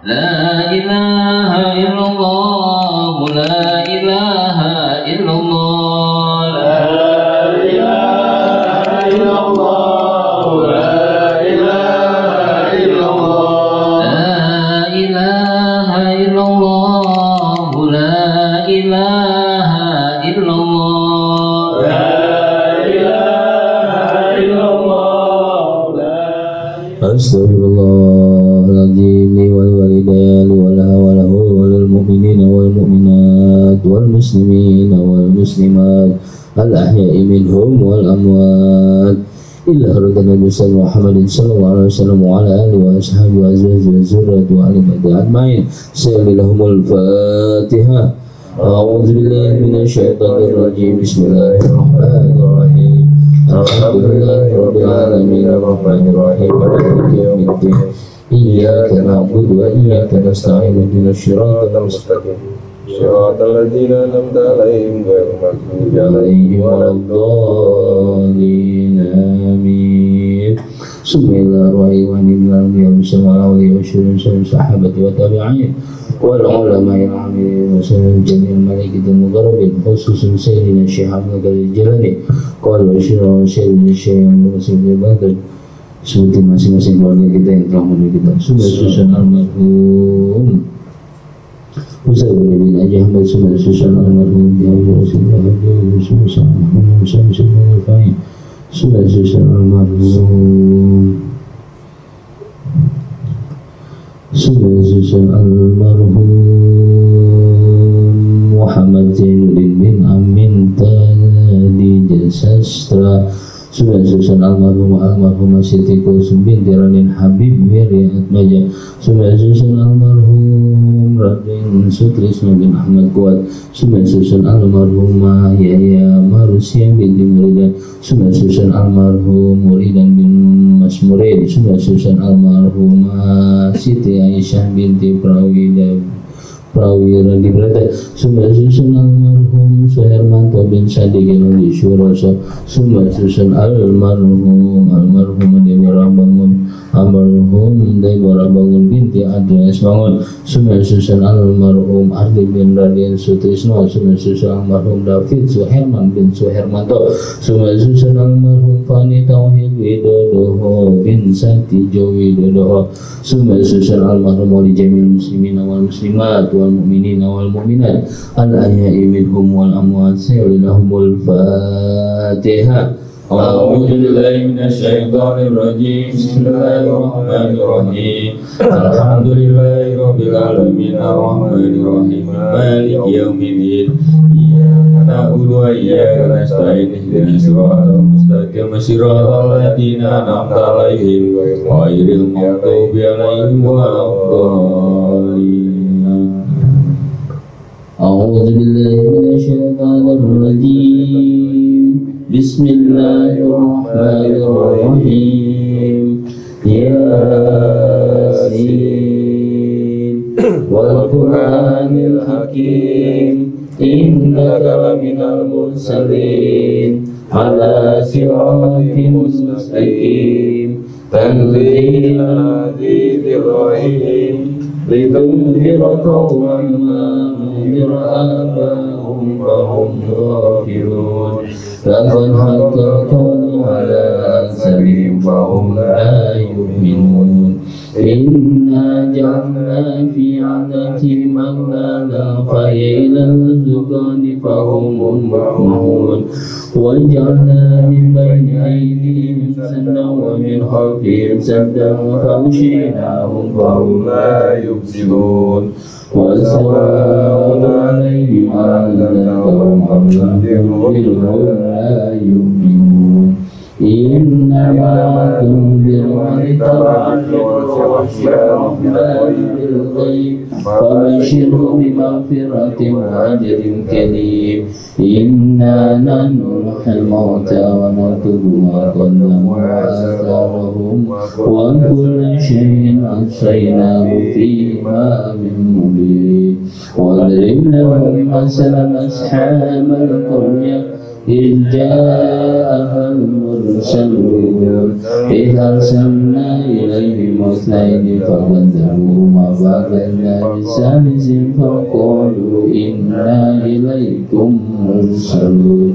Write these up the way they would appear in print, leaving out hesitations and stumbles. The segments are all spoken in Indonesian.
لا إله إلا الله لا إله إلا الله لا إله إلا الله لا إله إلا الله لا إله إلا الله لا إله إلا الله لا إله إلا الله أستغفر الله العظيم لي ولوالدي ولها وله وللمؤمنين والمؤمنات والمسلمين والمسلمات الأحياء منهم والأموات إلا أراد النبي محمد صلى الله عليه وسلم وعلى آله وأصحابه وأزواجه وذريته وآل بيته أجمعين سيغفر لهم الفاتحة أعوذ بالله من الشيطان الرجيم بسم الله الرحمن الرحيم الحمد لله رب العالمين الرحمن الرحيم مالك يوم الدين إياك نعبد وإياك نستعين اهدنا الصراط المستقيم صراط الذين أنعمت عليهم غير المغضوب عليهم ولا الضالين آمين بسم الله الرحمن الرحيم صلى الله عليه وسلم الصحابة والتابعين والعلماء العاملين وسلم جميع الملائكة المقربين خصوصا سيدنا الشيخ عبد القادر الجيلاني قال وسيدنا الشيخ مسعود البدر seperti masing-masing keluarga kita yang telah menemui kita sunan almarhum Ustaz bin Haji Ahmad sunan almarhum sunan almarhum Muhammad Zainuddin bin Amin Tadi Jasastra Sunan almarhum Siti Kulsum binti Raden Habib Wirya Atmaja Sunan almarhum Raden Sutrisno bin Ahmad Kuat Sunan almarhum Yahya Marusia binti Muridan Sunan almarhum Muridan bin Mas Murid Sunan almarhum Siti Aisyah binti Prawira di Brata Sunan almarhum Suhermanto bin Sadikin di Syuroso Sunan almarhum Deborah Bangun Deborah Bangun binti Adres Bangun Sunan almarhum Ardi bin Raden Sutrisno Sunan almarhum David Suherman bin Suhermanto Sunan almarhum Fani Tauhid Widodo bin Santijo Widodo Sunan almarhum Wali Jamil Muslimin wal Muslimat wal Mu'minin wal Mu'minat al-ahya'i minhum wal amwat sayyidahumul Fatihah. A'udzu billahi minasy syaithanir rajim. Bismillahirrahmanir rahim. Alhamdulillahi rabbil alamin arrahmanir rahim maliki yaumiddin. Iyyaka na'budu wa iyyaka nasta'in ihdinas siratal mustaqim siratal ladzina an'amta 'alaihim ghairil maghdubi 'alaihim waladdallin. أعوذ بالله من الشيطان الرجيم بسم الله الرحمن الرحيم ياسين والقرآن الحكيم إنك لمن المرسلين على صراط مستقيم تنزيل العزيز الرحيم لتنذر قوما ما أنذر آباؤهم فهم غافلون لقد حق القول على أكثرهم فهم لا يؤمنون إنا جعلنا في عناتهم أغلالا فهي إلى الأذقان فهم مقمحون وجعلنا من بين أيديهم سدا ومن خلفهم سدا فأغشيناهم فهم لا يبصرون وسواء عليهم أأنذرتهم أم لم تنذرهم لا يؤمنون إنما تنذر من اتبع الذكر واتبع بالغيب فبشره بمغفرة وأجر كريم إنا نحن نحيي الموتى ونكتب ما قدموا وآثارهم وكل شيء أحصيناه في إمام مبين واضرب لهم مثلا أصحاب القرية إذ جاءها المرسلون إذ أرسلنا إليهم اثنين فكذبوهما فأخذنا بالثالث فقالوا إنا إليكم مرسلون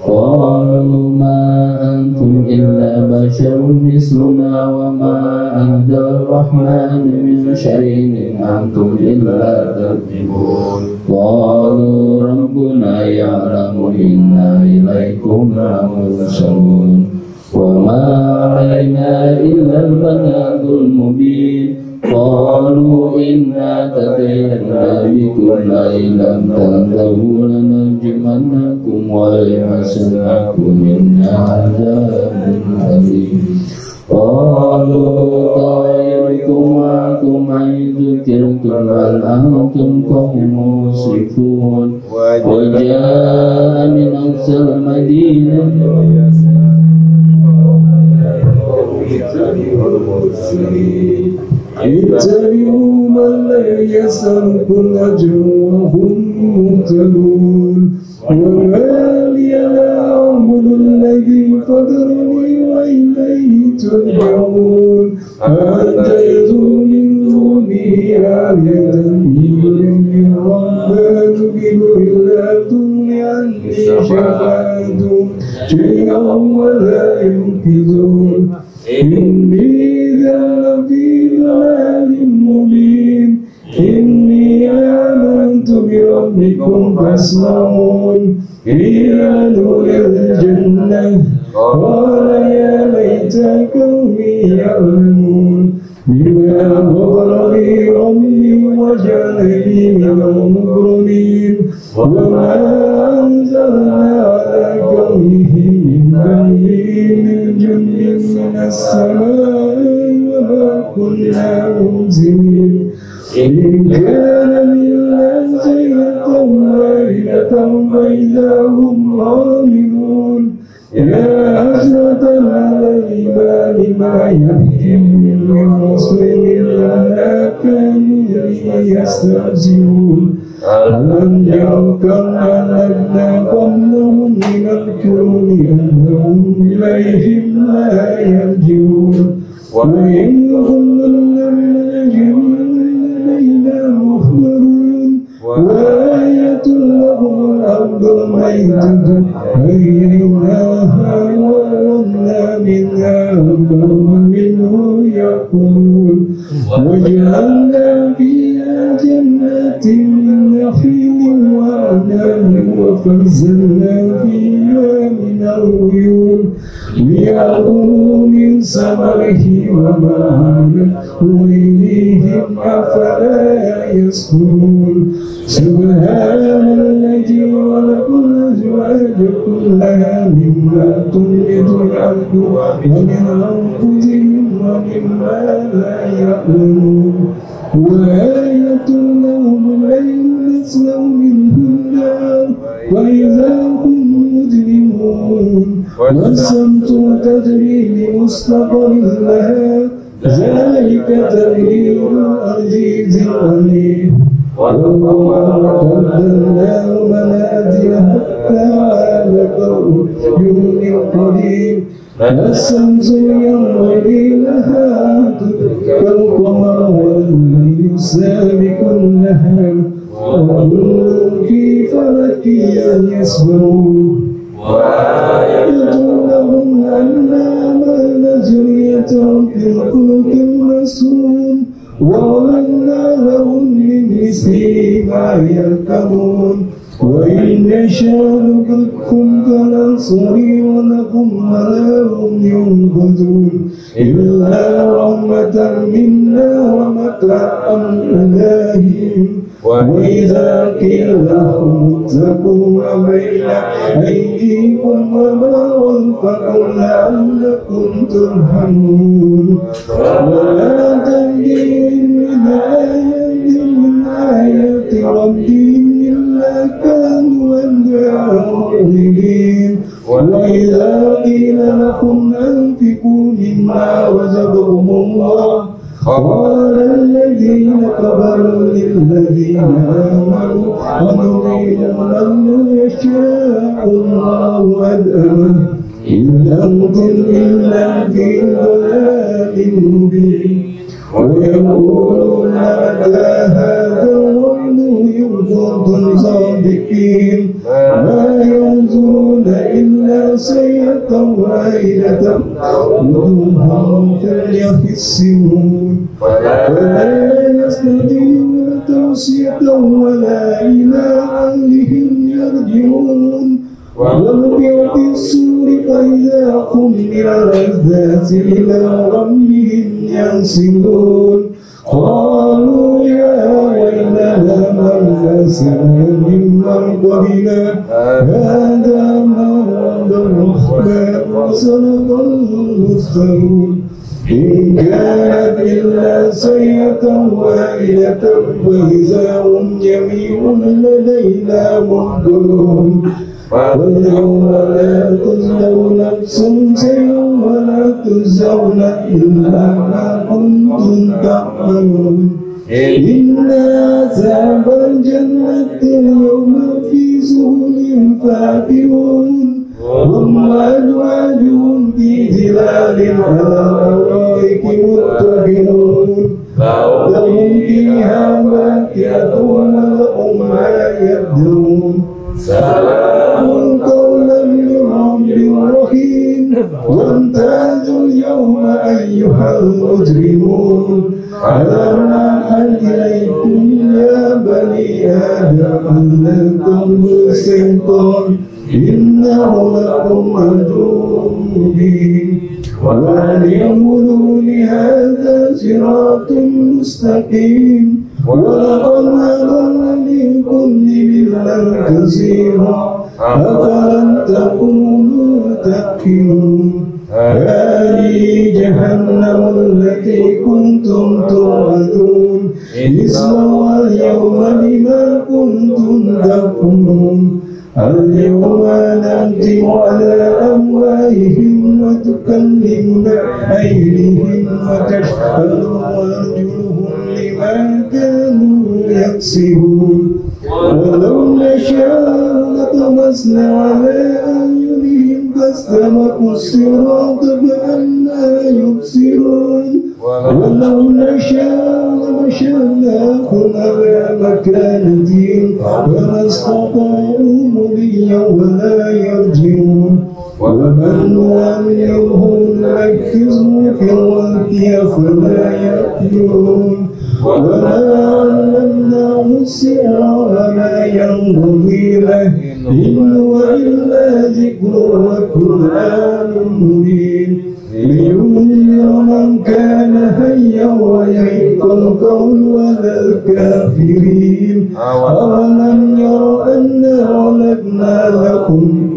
قالوا ما أنتم إلا بشر مثلنا وما أهدى الرحمن من شيء أنتم إلا تكذبون قالوا ربنا يعلم إنا إليكم لمرسلون وما علينا إلا البلاغ المبين قالوا إنا تطيرنا بكم لئن لم تنتهوا لنرجمنكم وليمسنكم منا عذاب أليم قالوا طائركم معكم إن ذكرتم بل أنتم قوم مسرفون وجاء من أقصى المدينة اتبعوا من لا يسألكم أجرا وهم مهتدون وما لي لا أعبد الذي فطرني وإليه ترجعون أأتخذ من دونه آلهة من الرحمن إلا تغني عني شفاعتهم شيئا ولا ينقذون إني ذا في ضلال مبين إني آمنت بربكم فاسمعون قيل ادخل الجنة قال يا ليت قومي يعلمون بما غفر لي ربي وجعلني من المكرمين وما أنزلنا على قومه من بين الجند من السماء وما كنا منزلين إن كان إلا زينة واحدة فإذا هم خالدون يا حسرة على العباد ما يهديهم من رسول إلا كانوا يستهزئون ألم يروا كم أهلكنا قبلهم من القرون أنهم إليهم لا يرجعون وإن كل لما جميعا مخبرون وآية لهم الأرض الميتة أحييناها وجعلنا منها قوما منه يأكلون وجعلنا فيها جنات من نخيل وأعناب وفزلنا فيها من العيون ليأكلوا من ثمره وما وإليهم أفلا يشكرون سبحان الذي خلق الأزواج كلها مما تنبت الأرض ومن أنفسهم ومما لا يعلمون وآية لهم الليل نسلخ منه النار وإذا هم مجرمون والشمس تجري لمستقر لها ذلك تقدير العزيز العليم والقمر قدرناه منازل حتى عاد كالعرجون القديم الشمس ينبغي لها كالقمر والليل سابق النهار وكل في فلك يسبحون وآية لهم أنا عملنا جرية في الفلك المسنون وعملنا لهم من مثله ما يركبون وإن نشاء نغرقكم كالأنصار ولكم عذاب ينقذون إلا رحمة منا ومتاعا إليهم وإذا قيل لهم اتقوا ما بين أيديكم وما خلفكم لعلكم ترحمون ولا تنجي من آية من آيات ربهم إلا كانوا عنها معرضين وإذا قيل لكم أنفقوا مما رزقكم الله قال الذين كفروا خبر للذين آمنوا ونذير من يشاء الله أدأمه إن أنتم إلا في ضلال مبين ويقولون متى هذا الوعد إن كنتم صادقين ما ينظرون إلا سيئة واحدة وجوههم يخسرون ولا يستطيعون توصية ولا إلى أهلهم يرجعون ونفخ في الصور فإذا هم من الأجداث إلى ربهم ينسلون قالوا يا ويلنا من نسينا من مرقدنا هذا ما وعد الرحمن وصدق المرسلون إن كانت إلا سيئة واحدة فإذا هم جميع لدينا محضرون واليوم لا تظلم نفس شيئا ولا تجزون إلا ما كنتم تعملون إن أصحاب الجنة اليوم في سهول فاكهون هم أزواجهم في ظلال على الأرائك متكئون لهم فيها فاكهة ولهم ما يدعون سلام قولا من رب رحيم وامتازوا اليوم أيها المجرمون ألم أعهد إليكم يا بني آدم أن تنبذوا الشيطان إنه لكم عدو مبين وأن اعبدوني هذا صراط مستقيم ولقد أضل منكم جبلا كثيرا أفلم تكونوا تعقلون هذه جهنم التي كنتم توعدون اصلوها اليوم بما كنتم تكفرون اليوم نختم على أفواههم وتكلمنا أيديهم وتشهد أرجلهم بما كانوا يكسبون ولو نشاء لطمسنا على أعينهم فاستبقوا الصراط فأنى يبصرون ولو نشاء لمشيناهم على مكانتهم فما استطاعوا مضيا ولا يرجعون ومن نعمره نركزه في الوقت فلا يأكلون وما علمناه السحر وما ينبغي له إن هو إلا ذكر وقرآن مبين لينذر من كان حيا ويحق القول على الكافرين أولم يروا أنا خلقنا لكم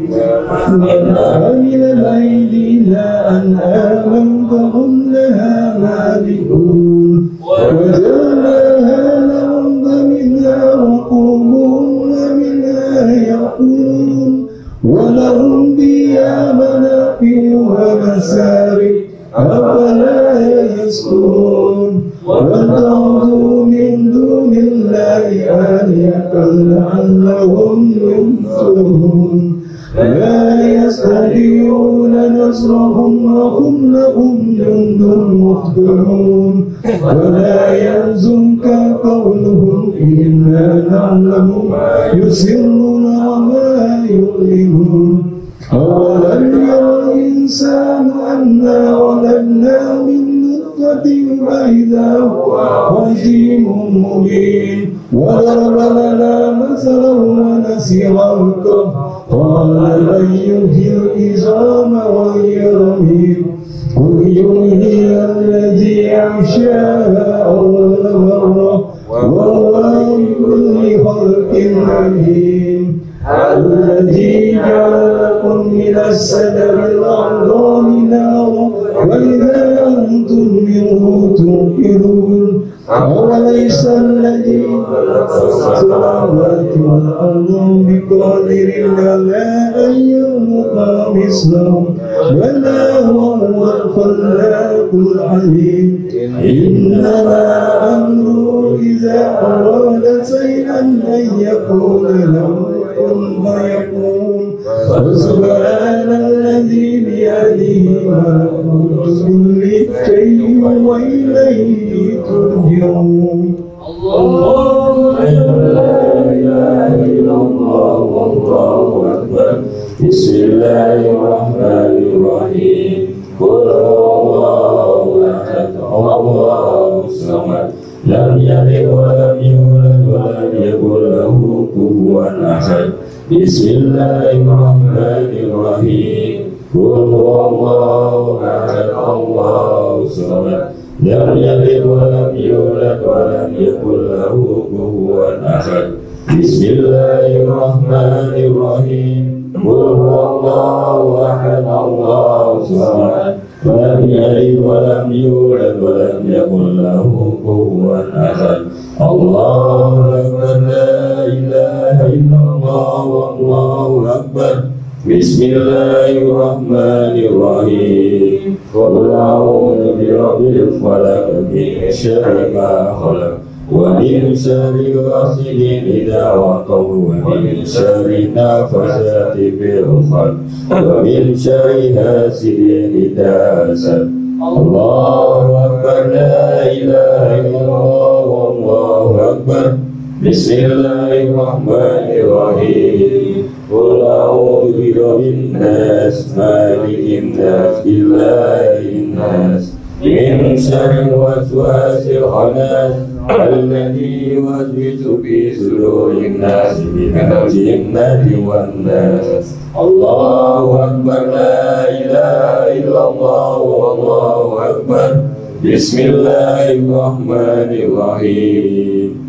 من الأيدينا أنعاما فهم لها مالكون وجعلناها لهم فمنها ركوبهم ومنها يأكلون ولهم فيها منافع ومسارب أفلا يشكرون واتخذوا من دون الله آلهة لعلهم ينصرون لا يستطيعون نصرهم وهم لهم جند محضرون ولا يحزنك قولهم إنا نعلم ما يسرون وما يعلنون أولم ير الإنسان أنا خلقناه من نطفة فإذا هو خصيم مبين وضرب لنا مثلا ونسي خلقه قال من يحيي العظام وهي رميم قل يحيي الذي أنشأها أول مرة وهو بكل خلق عليم الذي جعل لكم من الشجر الأخضر نارا وإذا أنتم منه توقدون أوليس الذي السماوات والأرض بقادر على أن يخلق مثلهم بلى وهو الخلاق العليم إنما أمره إذا أراد شيئا أن يقول له كن فيكون فسبحان الذي بيده ملكوت كل شيء وإليه ترجعون الله لا إله إلا الله والله أكبر بسم الله الرحمن الرحيم قل هو الله أحد الله الصمد لم يلد ولم يولد ولم يكن له كفوا أحد بسم الله الرحمن الرحيم قل هو الله أحد الله الصمد لم يلد ولم يولد ولم يكن له كفوا أحد بسم الله الرحمن الرحيم قل هو الله أحد الله الصمد لم يلد ولم يولد ولم يكن له كفوا أحد الله أكبر لا إله إلا الله والله أكبر بسم الله الرحمن الرحيم قل أعوذ برب الفلق من شر ما خلق ومن شر غاسق إذا وقب ومن شر النفاثات في العقد ومن شر حاسد إذا حسد الله أكبر لا إله إلا الله والله أكبر بسم الله الرحمن الرحيم قل أعوذ برب الناس مالك الناس إله الناس من شر الوسواس الخناس الذي يوسوس في صدور الناس من الجنة والناس الله أكبر لا إله إلا الله والله أكبر بسم الله الرحمن الرحيم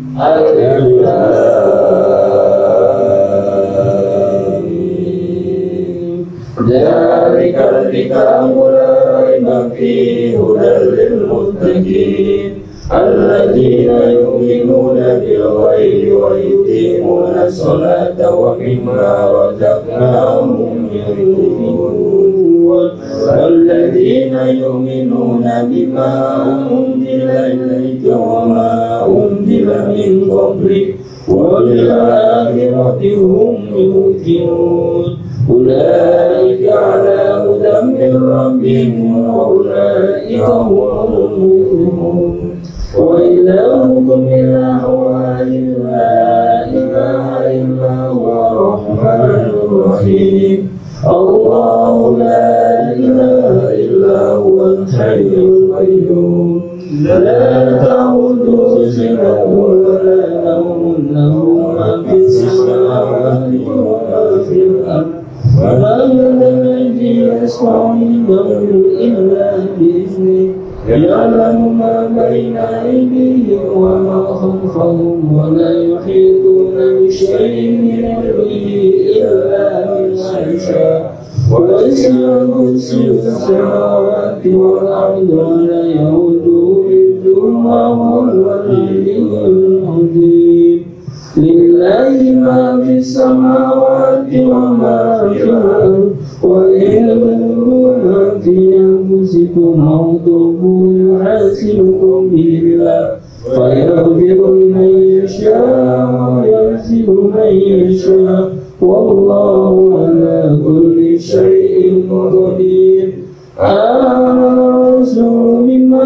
ذلك الكتاب لا ريب فيه هدى للمتقين الذين يؤمنون بالغيب ويقيمون الصلاة ومما رزقناهم ينفقون والذين يؤمنون بما أنزل إليك وما أنزل من قبلك وبالآخرة هم يوقنون أولئك على هدى من ربهم وأولئك هم المفلحون وإلهكم إله واحد لا إله إلا هو الرحمن الرحيم الله لا إله إلا هو الحي القيوم لا تأخذه سنة ولا نوم له ما في السماوات وما في الأرض ومن الذي يشفع عنده إلا بإذنه يعلم ما بين أيديهم وما خلفهم ولا يحيطون بشيء من علمه إلا بما شاء وسع كرسيه السماوات والأرض ولا يئوده حفظهما وهو العلي العظيم لله ما في السماوات وما في الأرض وإن تبدوا ما في أنفسكم أو تخفوه يحاسبكم به الله فيغفر لمن يشاء ويعذب من يشاء والله على كل شيء قدير آمن الرسول بما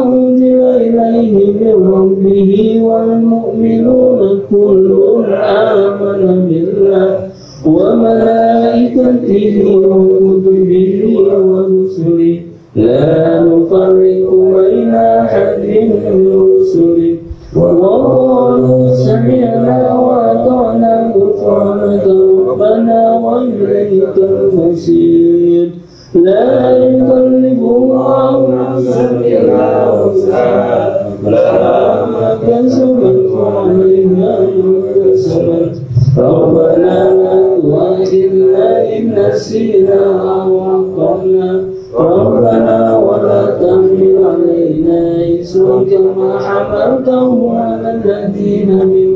أنزل إليه من ربه والمؤمنون كل آمن بالله وملائكته وكتبه ورسله لا نفرق بين أحد من رسله وقالوا سمعنا وأطعنا غفرانك ربنا وإليك المصير لا يكلف الله نفسا إلا وسعها لها ما كسبت وعليها ما كسبت ربنا لا تؤاخذنا إن نسينا أو أخطأنا ربنا ولا تحمل علينا إصرا كما حملته على الذين من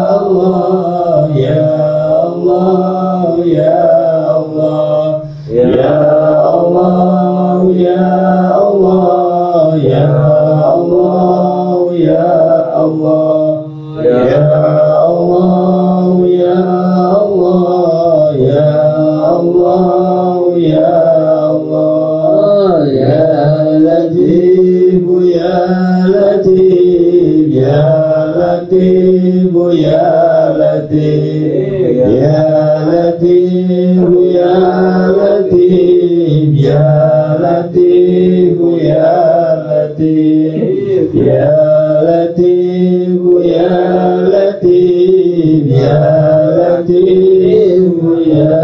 Ya Allah, Ya Allah, Ya Allah, Ya Allah, Ya Latif, Ya Latif, Ya Latif, Ya Latif, Ya Latif, Ya Latif, Ya Latif, Ya Latif, Ya Latif, Ya Latif, Ya Latif, Ya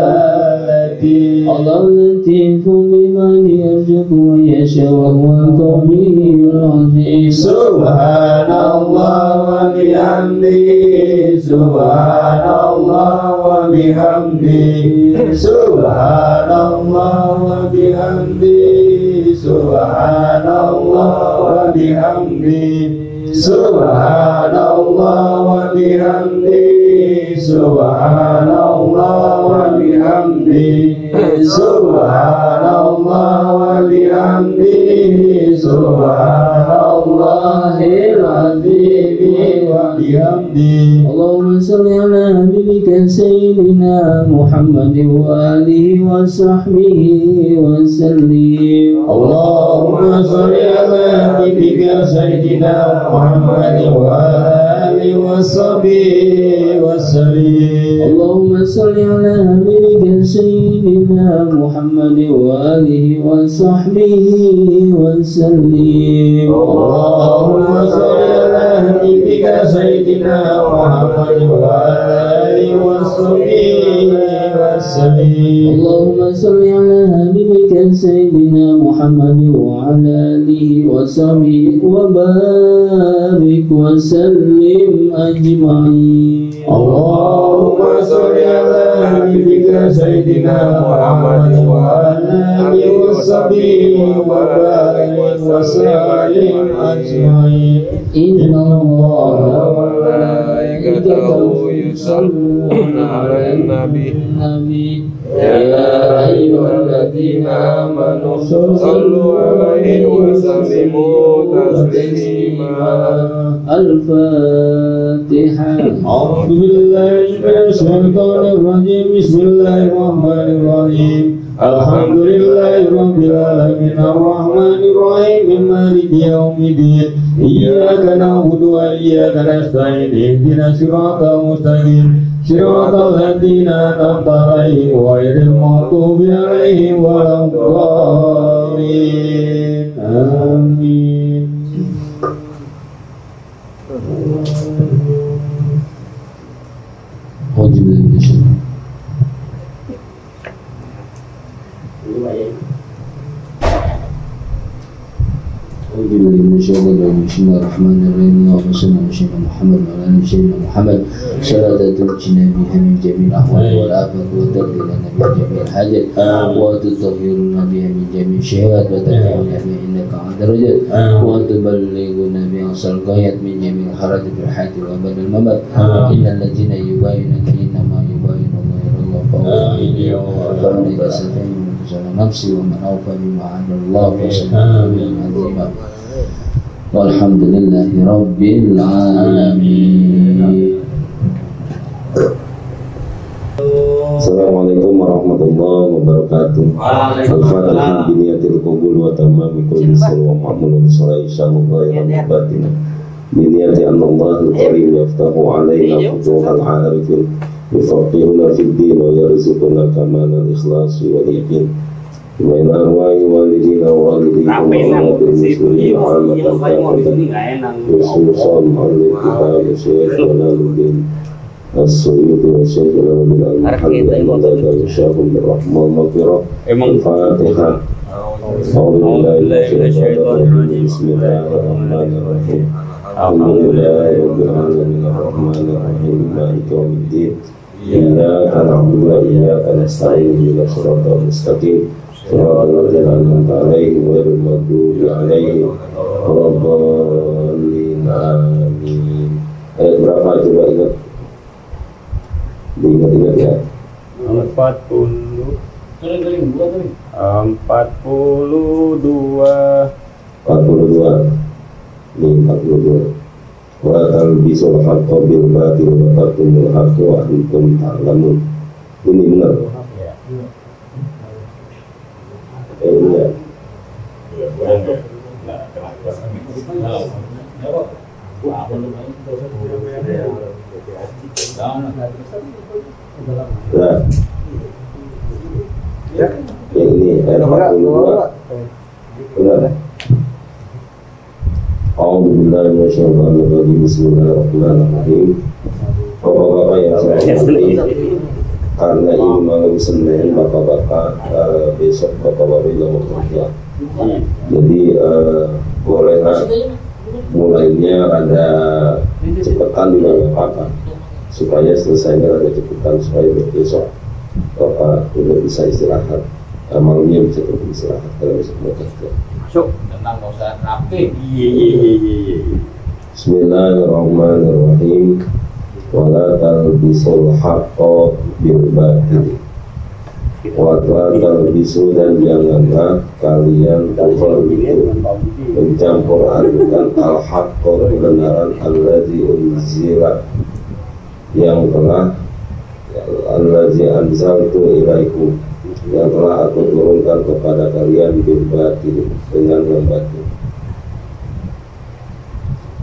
Latif. Allah latifu biman yarzuqu wa yasha wa huwa al-qawiyyul azim. Subhanallah wa bihamdihi, Subhanallah wa bihamdihi, Subhanallah wa bihamdihi, Subhanallah wa bihamdihi, Subhanallah wa bihamdihi, Subhanallah wa bihamdihi, Subhanallah wa bihamdihi, Subhanallahil azim wa bihamdihi. Allahumma salli ala habibika sayyidina Muhammad wa alihi wa sahbihi wa sallim. Allahumma salli ala habibika sayyidina Muhammad wa alihi wa sahbihi wa sallim. Allahumma salli ala habibika sayyidina Muhammad wa alihi wa sahbihi wa sallim. Allahumma salli ala habibika sayyidina Muhammad wa alihi wa sahbihi wa sallim. Allahumma salli ala habibika sayyidina Muhammad wa ala alihi wa sahbihi wa barik wa sallim ajma'in. Allahumma salli ala habibika sayyidina Muhammad wa ala alihi wa sahbihi wa barik wa sallim ajma'in. Inna Allaha wa malaikatahu yusalluna 'alan nabi. Ya ayyuhalladzina amanu sallu 'alaihi wa sallimu taslima. Al-Fatihah. A'udzu billahi minasy syaithanir rajim. Bismillahirrahmanirrahim. Alhamdulillahi rabbil alamin arrahmanir rahim maliki yaumiddin. Iyyaka na'budu wa iyyaka nasta'in. Ihdinas siratal mustaqim. Siratal ladzina an'amta 'alaihim ghairil maghdubi 'alaihim waladdallin. Amin. Bismillahirrahmanirrahim. Allahumma shalli ala sayyidina Muhammad wa ala ali sayyidina Muhammad. Salatan tunjina biha min jami'il ahwal wal afat wa taqdilana min jami'il hajat wa tutahhiruna biha min jami'il syahwat wa tarfa'una biha innaka 'ala darajat wa tuballighuna bi aqsal ghayat min jami'il harati fil hayati wa badal mamat. Innal ladzina yubayyinuna innama yubayyinuna Allah fa man yastaqimu nafsi wa man awfa bima 'ahada Allah fa sayyi'un. Walhamdulillahi rabbil alamin. Assalamualaikum warahmatullahi wabarakatuh. Al-Fatihah biniyatil qabul wa tamami kulli sirri wa ma'mulun sallallahu alaihi wa sallam. Biniyati annallahul karim yaftahu alaina futuhal arifin yufaqihuna fid din wa yarzuquna kamalal ikhlasi wal yaqin. Wa inna arwahi walidina wa walidina wa muslimin wa amatan khususan al-kitab syekh Jalaluddin As-Suyuti wa syekh Jalaluddin Al-Muhammad wa syahum birrahmah maghfirah. Al-Fatihah. Bismillahirrahmanirrahim. Alhamdulillahi rabbil alamin arrahmanirrahim maliki yaumiddin. Iyyaka na'budu wa iyyaka nasta'in ihdinas siratal mustaqim. Shiratal ladzina an'amta 'alaihim ghairil maghdubi 'alaihim waladdallin. Amin. Ayat berapa coba ingat? Diingat-ingat ya. 42. Nih 42. wa talbisul haqqa bil batil wa taktumul haqqa wa antum ta'lamun. Ini benar. Ini ya. Nah, yang ini ayat 42 benar. A'udzubillahi minasyaitonir rajim. Bismillahirrahmanirrahim. Bapak-bapak yang saya hormati, karena ini malam Senin, bapak-bapak besok bapak-bapak juga mau kerja. Jadi bolehlah mulainya ada cepetan juga nggak apa-apa, supaya selesainya ada cepetan, supaya besok bapak udah bisa istirahat, malamnya bisa tetap istirahat kalau besok mau kerja. Masuk, tenang nggak usah rapi. Bismillahirrahmanirrahim. Wala talbisul haqqa bil batil. Wala talbisu, dan janganlah kalian mencampur adukan al-haqqa, kebenaran, allazi unzila, yang telah allazi anzaltu ilaikum, yang telah aku turunkan kepada kalian bil batil, dengan yang batil.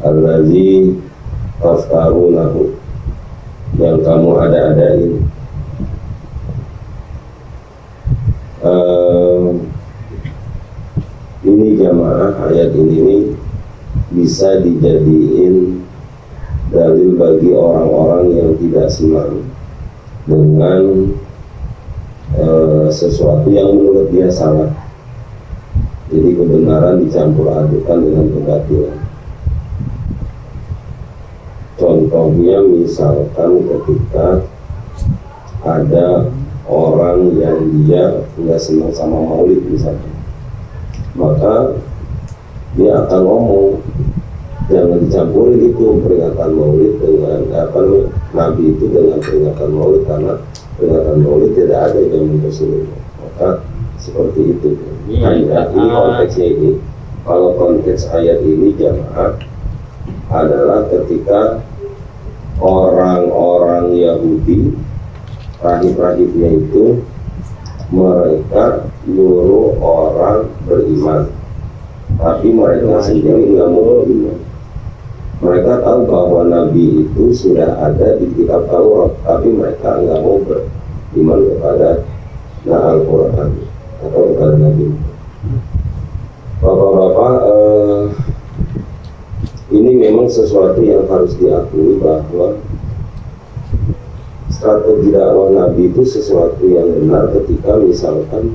Allazi taftarunahu, yang kamu ada-adain. Ini jamaah, ayat ini bisa dijadiin dalil bagi orang-orang yang tidak senang dengan sesuatu yang menurut dia salah. Jadi kebenaran dicampur adukan dengan kebatilan. Contohnya misalkan ketika ada orang yang dia nggak senang sama maulid misalnya, maka dia akan ngomong, jangan dicampurin itu peringatan maulid dengan Nabi itu dengan peringatan maulid, karena peringatan maulid tidak ada di dalam Rasulullah. Maka seperti itu. Ayat ini konteksnya ini. Kalau konteks ayat ini jamaah adalah ketika orang-orang Yahudi, rahib-rahibnya itu, mereka nyuruh orang beriman, tapi mereka sendiri nggak mau beriman. Mereka tahu bahwa Nabi itu sudah ada di kitab Taurat, tapi mereka nggak mau beriman kepada Al-Quran atau kepada Nabi. Bapak-bapak, ini memang sesuatu yang harus diakui bahwa strategi dakwah Nabi itu sesuatu yang benar ketika misalkan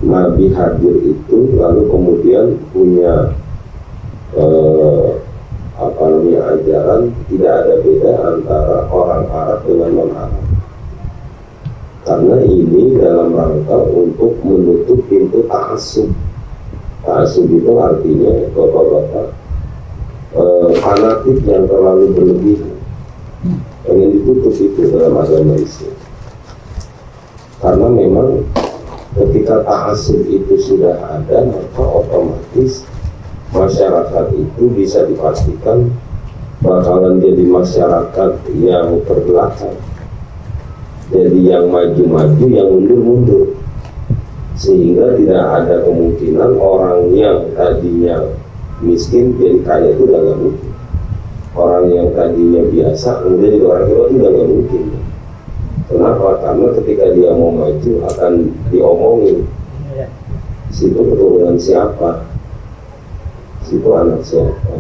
Nabi hadir itu lalu kemudian punya ajaran, tidak ada beda antara orang Arab dengan non-Arab, karena ini dalam rangka untuk menutup pintu ta'assub. Ta'assub itu artinya bapak-bapak fanatik yang terlalu berlebihan, pengen ditutup itu dalam agama Islam. Karena memang ketika ta'assub itu sudah ada, maka otomatis masyarakat itu bisa dipastikan bakalan jadi masyarakat yang terbelakang, jadi yang maju-maju, yang mundur-mundur, sehingga tidak ada kemungkinan orang yang tadinya miskin jadi kaya, itu udah gak mungkin. Orang yang tadinya biasa kemudian jadi orang hebat, itu udah gak mungkin. Kenapa? Karena ketika dia mau maju akan diomongin, situ keturunan siapa, situ anak siapa.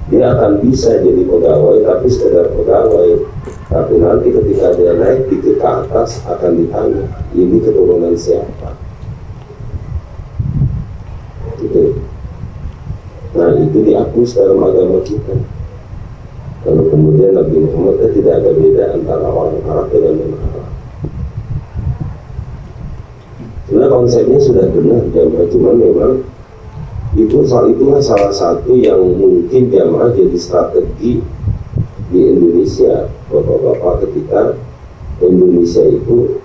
Dia akan bisa jadi pegawai, tapi sekedar pegawai. Tapi nanti ketika dia naik dikit ke atas akan ditanya, ini keturunan siapa? Gitu. Nah itu dihapus dalam agama kita. Lalu kemudian Nabi Muhammad tidak ada beda antara orang Arab dengan non-Arab. Sebenarnya konsepnya sudah benar jamaah, cuman memang itulah salah satu yang mungkin jamaah jadi strategi di Indonesia, bapak-bapak, ketika Indonesia itu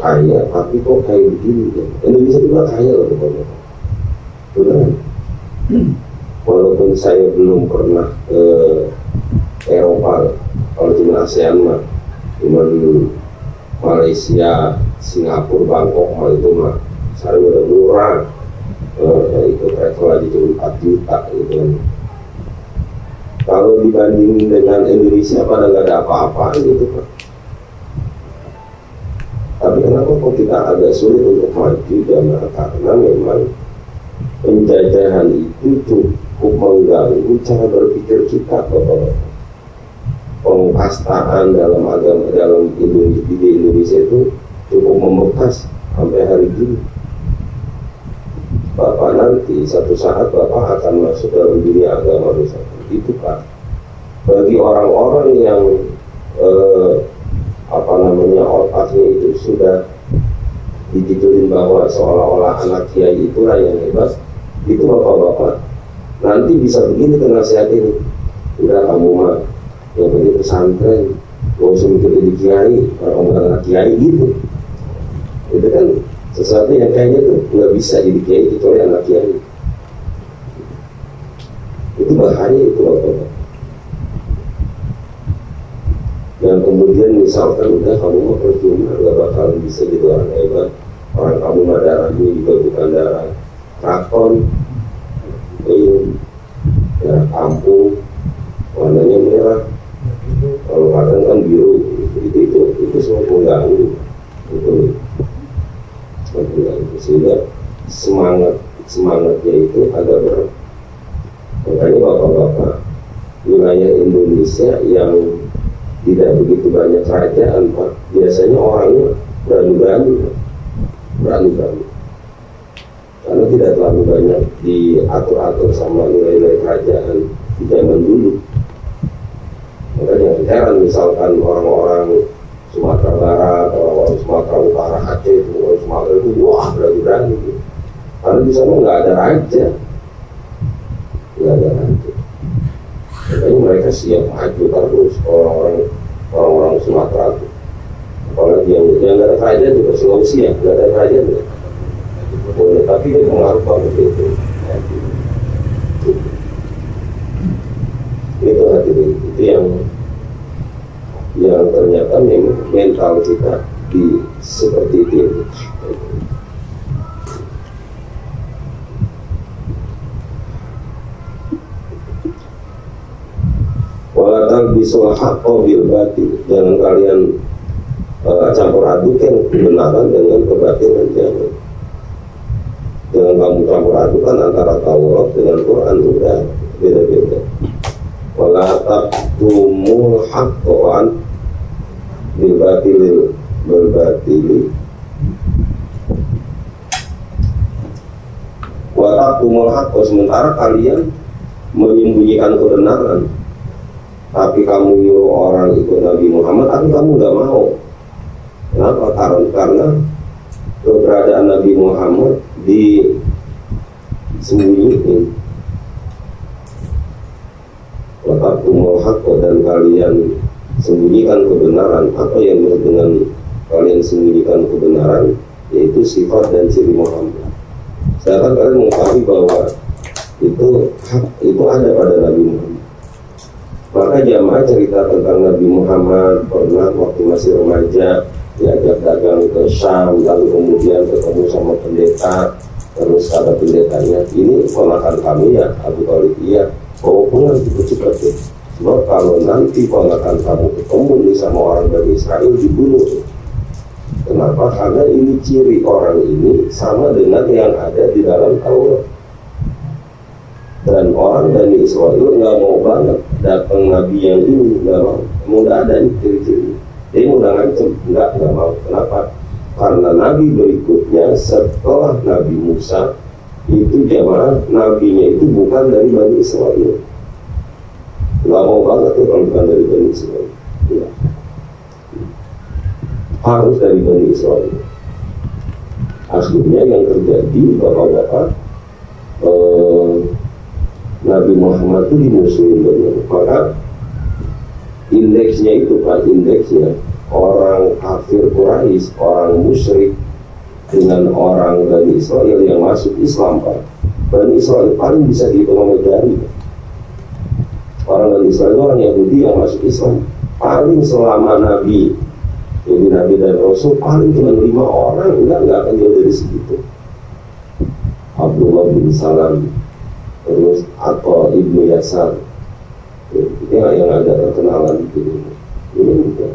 kaya, tapi kok kayak begini ya? Indonesia juga kaya loh bapak-bapak, benar. walaupun saya belum pernah ke Eropa, kalau cuma ASEAN mah cuma Malaysia, Singapura, Bangkok mah itu mah saya udah murah, itu travel aja cuma 4 juta gitu kan. Kalau dibandingin dengan Indonesia pada nggak ada apa-apa gitu Pak. Tapi kenapa kok kita agak sulit untuk maju dan karena memang penjajahan itu cukup mengganggu cara berpikir kita, Bapak. Pengkastaan dalam agama dalam Indonesia itu cukup membekas sampai hari ini. Bapak nanti satu saat Bapak akan masuk dalam dunia agama itu Pak. Bagi orang-orang yang otaknya itu sudah dititulin bahwa seolah-olah anak kiai itulah yang hebat, itu bapak-bapak nanti bisa begini ke nasihat ini, udah kamu mah yang penting pesantren, gak usah mikir jadi kiai, kalau kamu anak kiai gitu. Itu kan sesuatu yang kayaknya tuh nggak bisa jadi kiai kecuali anak kiai. Itu bahaya itu bapak-bapak. Yang kemudian misalkan udah kamu mau percuma, gak bakalan bisa jadi orang hebat. Orang kamu mah darahnya juga bukan darah keraton, darah kampung, warnanya merah, kalau kadang kan biru, itu semua mengganggu, itu mengganggu, sehingga semangatnya itu agak berat. Makanya bapak-bapak wilayah Indonesia yang tidak begitu banyak kerajaan Pak, biasanya orangnya berani-berani, karena tidak terlalu banyak diatur-atur sama nilai-nilai kerajaan di zaman dulu. Makanya heran misalkan orang-orang Sumatera Barat, orang-orang Sumatera Utara, Aceh, orang Sumatera itu wah berani-berani gitu. Karena di sana nggak ada raja. Makanya mereka siap maju terus orang-orang Sumatera itu. Apalagi yang nggak ada kerajaan juga Sulawesi ya, nggak ada kerajaan ya. Boleh, tapi dia pengaruh banget itu. Itu hadirin, itu yang ternyata memang mental kita di seperti itu. Walatal bisul haqqo bil batil, jangan kalian campur adukan kebenaran dengan kebatilan, jangan kamu campur adukan antara Taurat dengan Quran, udah beda-beda. Walatal tumul haqqo bil batili walatal tumul haqqo, sementara kalian menyembunyikan kebenaran. Tapi kamu nyuruh orang ikut Nabi Muhammad, tapi kamu nggak mau. Kenapa? Karena keberadaan Nabi Muhammad disembunyikan. Watakumul haqqo, dan kalian sembunyikan kebenaran. Apa yang maksud dengan kalian sembunyikan kebenaran? Yaitu sifat dan ciri Muhammad. Sedangkan kalian mengetahui bahwa itu ada pada Nabi Muhammad. Maka jamaah cerita tentang Nabi Muhammad pernah waktu masih remaja diajak dagang ke Syam, lalu kemudian ketemu sama pendeta, terus kata pendetanya, ini ponakan kami ya Abu Thalib, iya. Oh pulang cepat-cepat ya, sebab kalau nanti ponakan kamu ketemu nih sama orang Bani Israel dibunuh. Kenapa? Karena ini ciri orang ini sama dengan yang ada di dalam Taurat. Dan orang Bani Israel nggak mau banget datang Nabi yang ini, nggak mau. Emang nggak ada ini ciri-ciri. Dia mau ngancem, nggak mau. Kenapa? Karena Nabi berikutnya setelah Nabi Musa itu jamaah nabinya itu bukan dari Bani Israel. Nggak mau banget ya kalau bukan dari Bani Israel. Ya. Harus dari Bani Israel. Akhirnya yang terjadi bapak-bapak, Nabi Muhammad itu dimusuhin benar. Maka indeksnya itu Pak, indeksnya orang kafir Quraisy, orang musyrik dengan orang Bani Israel yang masuk Islam Pak, Bani Israel paling bisa dihitung sama jari. Orang Bani Israel itu orang Yahudi yang masuk Islam paling selama Nabi, jadi Nabi dan Rasul paling cuma 5 orang, enggak akan jauh dari segitu. Abdullah bin Salam, terus atau Ibnu Yasar, yang ada terkenalan di ini juga.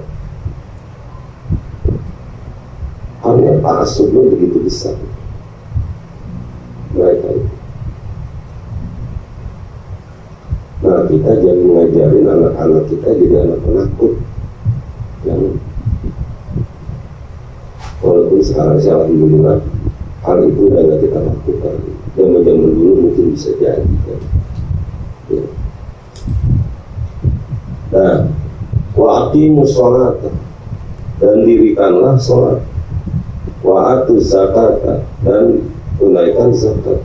Hanya ta'assubnya begitu besar mereka itu. Nah, kita jangan ngajarin anak-anak kita jadi anak penakut. Jangan. Walaupun sekarang sih alhamdulillah hal itu udah nggak kita lakukan. Zaman-zaman dulu mungkin bisa jadi kan? Ya. Nah, wa aqimus sholat, dan dirikanlah sholat, wa atuz zakata, dan tunaikan zakat,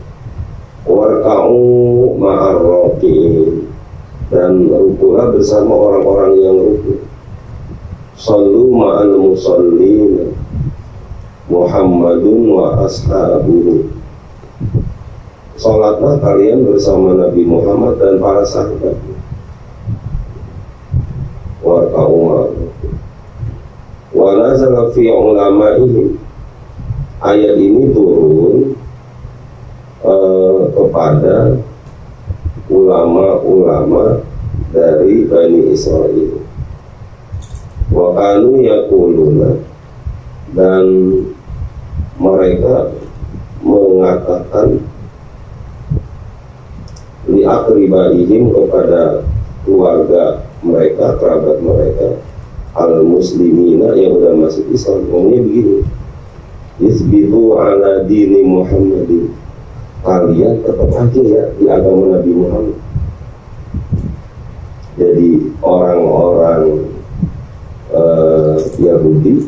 warka'u ma'ar raki'in, dan rukulah bersama orang-orang yang ruku, sallu ma'al musallin Muhammadun wa ashabuhu, sholatlah kalian bersama Nabi Muhammad dan para sahabat, warka'u ma'ar raki'in. Wa nazala fi ulama'ihim, ayat ini turun kepada ulama-ulama dari Bani Israel. Wa kanu yaquluna, dan mereka mengatakan li aqribaihim, kepada keluarga mereka, kerabat mereka, al muslimina, yang sudah masuk Islam. Ngomongnya begini, isbitu ala dini Muhammadin, kalian tetap aja ya di agama Nabi Muhammad. Jadi orang-orang Yahudi,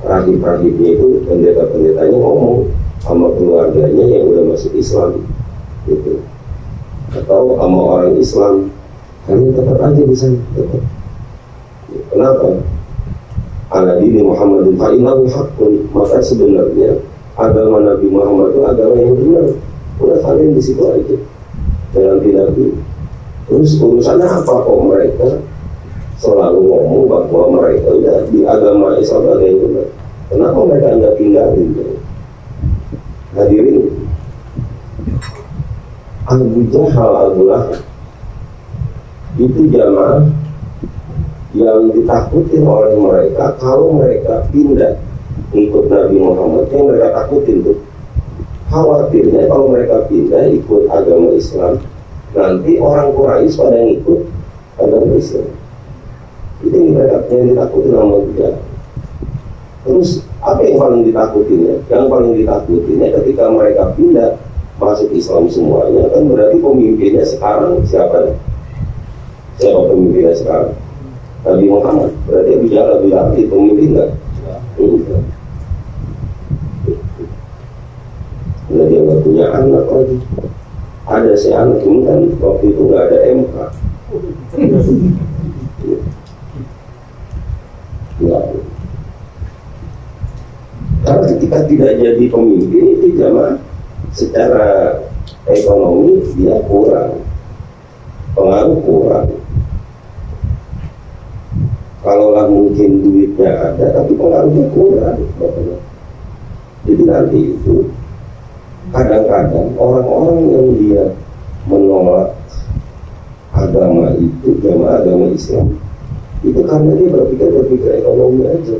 rahib-rahibnya itu, pendeta-pendetanya ngomong sama keluarganya yang udah masuk Islam gitu, atau sama orang Islam, kalian tetap aja di sana, tetap. Kenapa? Ala dini Muhammadin fa innahu haqqun, maka sebenarnya agama Nabi Muhammad itu agama yang benar. Udah kalian di situ aja, jangan pindah-pindah. Terus urusannya apa kok mereka selalu ngomong bahwa mereka udah di agama Islam ada yang benar? Kenapa mereka nggak tinggalin? Hadirin, Abu Jahal, Abu Lahab itu jamaah yang ditakutin oleh mereka. Kalau mereka pindah ikut Nabi Muhammad, yang mereka takutin tuh, khawatirnya kalau mereka pindah ikut agama Islam, nanti orang Quraisy pada ngikut agama Islam. Itu yang mereka yang ditakutin sama dia. Terus apa yang paling ditakutinnya? Yang paling ditakutinnya ketika mereka pindah masuk Islam semuanya, kan berarti pemimpinnya sekarang siapa? Siapa pemimpinnya sekarang? Nabi Muhammad. Berarti Abu Jahal itu pemimpin nggak? Enggak. Nah, dia nggak punya anak lagi. Ada si anak, ini kan waktu itu nggak ada MK. Ya. Karena ketika tidak jadi pemimpin itu jamaah secara ekonomi dia kurang, pengaruh kurang. Kalaulah mungkin duitnya ada, tapi pengaruhnya kurang. Jadi nanti itu kadang-kadang orang-orang yang dia menolak agama itu, agama Islam, itu karena dia berpikir ekonomi aja.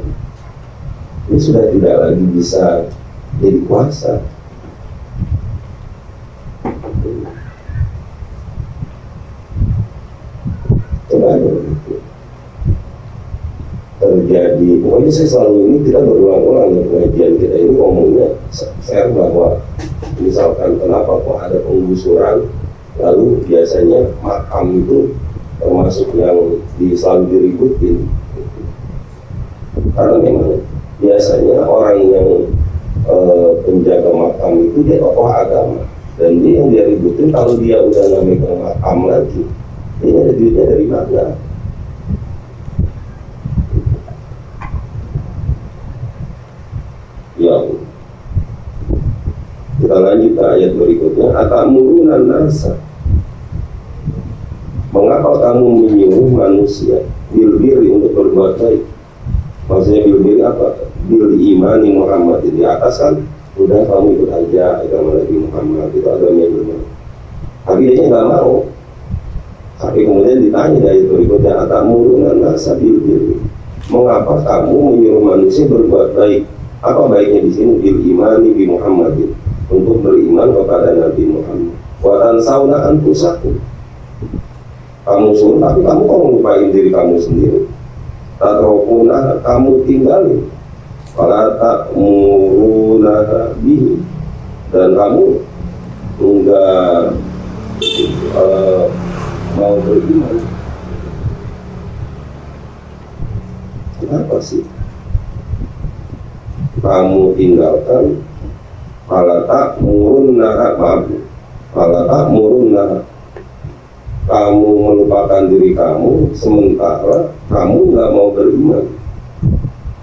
Dia sudah tidak lagi bisa jadi kuasa. Coba aja begitu terjadi. Pokoknya saya selalu ini, kita berulang-ulang di pengajian kita ini ngomongnya fair, bahwa misalkan kenapa kok ada penggusuran, lalu biasanya makam itu termasuk yang selalu diributin, karena memang biasanya orang yang penjaga makam itu dia tokoh agama, dan dia yang dia ributin kalau dia udah nggak megang makam lagi, dia ada duitnya dari mana? Ya, kita lanjut ke ayat berikutnya. ayatnya, atamuruna nasa, mengapa kamu menyuruh manusia bil-birri untuk berbuat baik? Maksudnya bil-birri apa? Bil imani Muhammad, di atas kan udah kamu ikut aja agama Nabi Muhammad, itu agama yang benar. Tapi dia nggak mau. Tapi kemudian ditanya dari berikutnya, atamuruna nasa bil-birri, mengapa kamu menyuruh manusia berbuat baik? Apa baiknya di sini? Bil imani bi Muhammadin, untuk beriman kepada Nabi Muhammad. Wa tansawna anfusakum, kamu suruh tapi kamu kok melupain diri kamu sendiri. Tatrokuna, kamu tinggalin. Fala ta'muruna bihi, dan kamu enggak mau beriman. Kenapa sih kamu tinggalkan? Fala ta'muruna, fala ta'muruna, kamu melupakan diri kamu sementara kamu nggak mau beriman.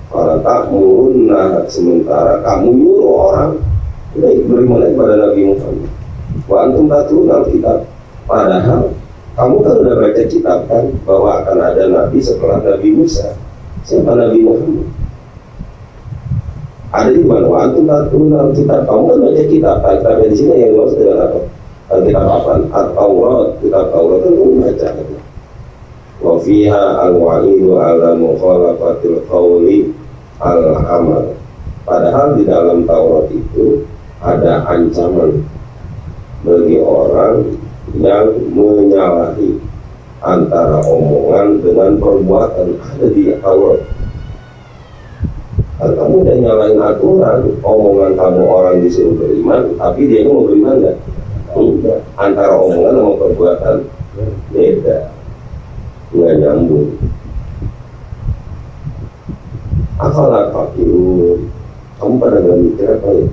Fala ta'muruna, sementara kamu nyuruh orang udah beriman kepada Nabi Muhammad. Wa antum tatluna al-kitab, padahal kamu kan udah baca kitab kan, bahwa akan ada Nabi setelah Nabi Musa. Siapa Nabi Muhammad? Ada di mana? Wa antum tatluna al-kitab, kamu kan baca kitab. Kitab di sini yang dimaksud dengan apa? Kitab apa? At-Taurat. Kitab Taurat kan kamu baca. Wa fiha al-wa'idu ala mukhalafatil qawli al-amal, padahal di dalam Taurat itu ada ancaman bagi orang yang menyalahi antara omongan dengan perbuatan. Ada di Taurat. Kalau kamu udah nyalain aturan, omongan kamu orang disuruh beriman, tapi dia mau beriman nggak? Enggak. Antara omongan sama perbuatan beda, nggak nyambung. Afalah fakirun, kamu pada nggak mikir apa ya?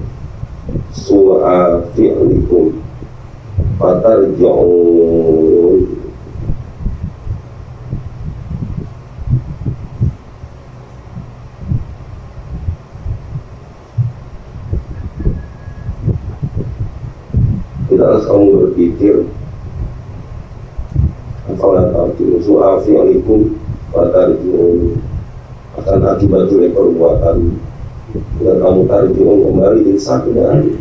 Su'a fi'likum fatarji'un, tidak harus kamu berpikir. Afalah fakirun, su'a fi'likum fatarji'un, akan akibat dari perbuatan, dan kamu tarji'un kembali insaf dari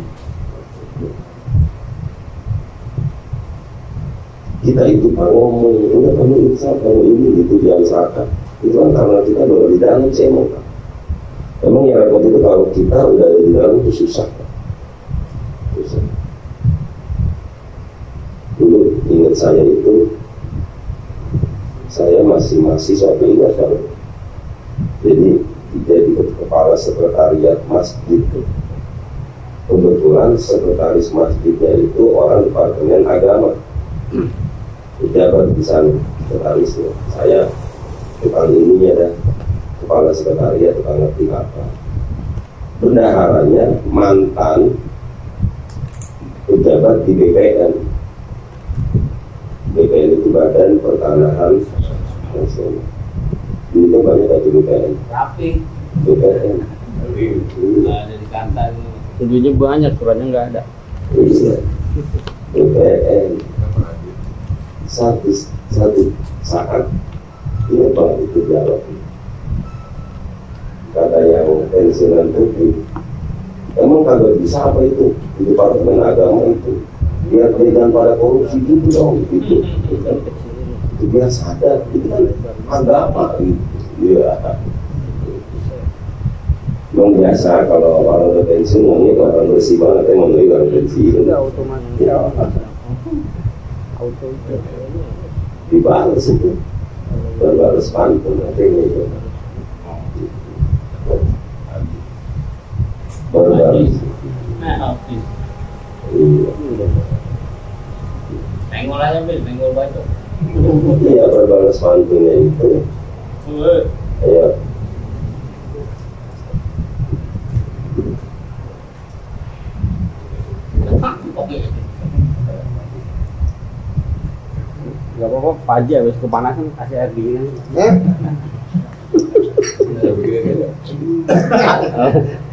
kita itu kan ngomong, udah kamu insaf, kamu ini itu diangsakan, itu kan karena kita udah di dalam cemong. Memang yang repot itu kalau kita udah ada di dalam itu susah. Dulu ingat saya itu, saya masih mahasiswa, ingat kan? Jadi kepala sekretariat masjid itu, kebetulan sekretaris masjidnya itu orang departemen agama, pejabat di sana sekretarisnya. Saya tukang ininya dah, kepala sekretariat, tukang ngerti apa. Bendaharanya mantan pejabat di BPN. BPN itu Badan Pertanahan Nasional. Ini kan banyak dari BPN. Tapi BPN ada di kantor. Tujuannya banyak, suratnya nggak ada. Iya. BPN. Satu saat ini Pak itu jawab. Kata yang pensiunan publik, emang kagak bisa apa itu di Departemen Agama itu? Biar berikan pada korupsi gitu dong, gitu. Itu biar sadar, itu kan agama gitu. Ya. Memang biasa kalau orang udah pensiun ngomongnya ke orang bersih banget, emang dari orang pensiun. Ya, dibalas itu, berbalas pantun katanya itu. Berbalas. Iya. Tenggol aja bil, tenggol batu. Iya, berbalas pantunnya itu. Iya. Gak apa-apa, pagi habis kepanasan kasih air dingin.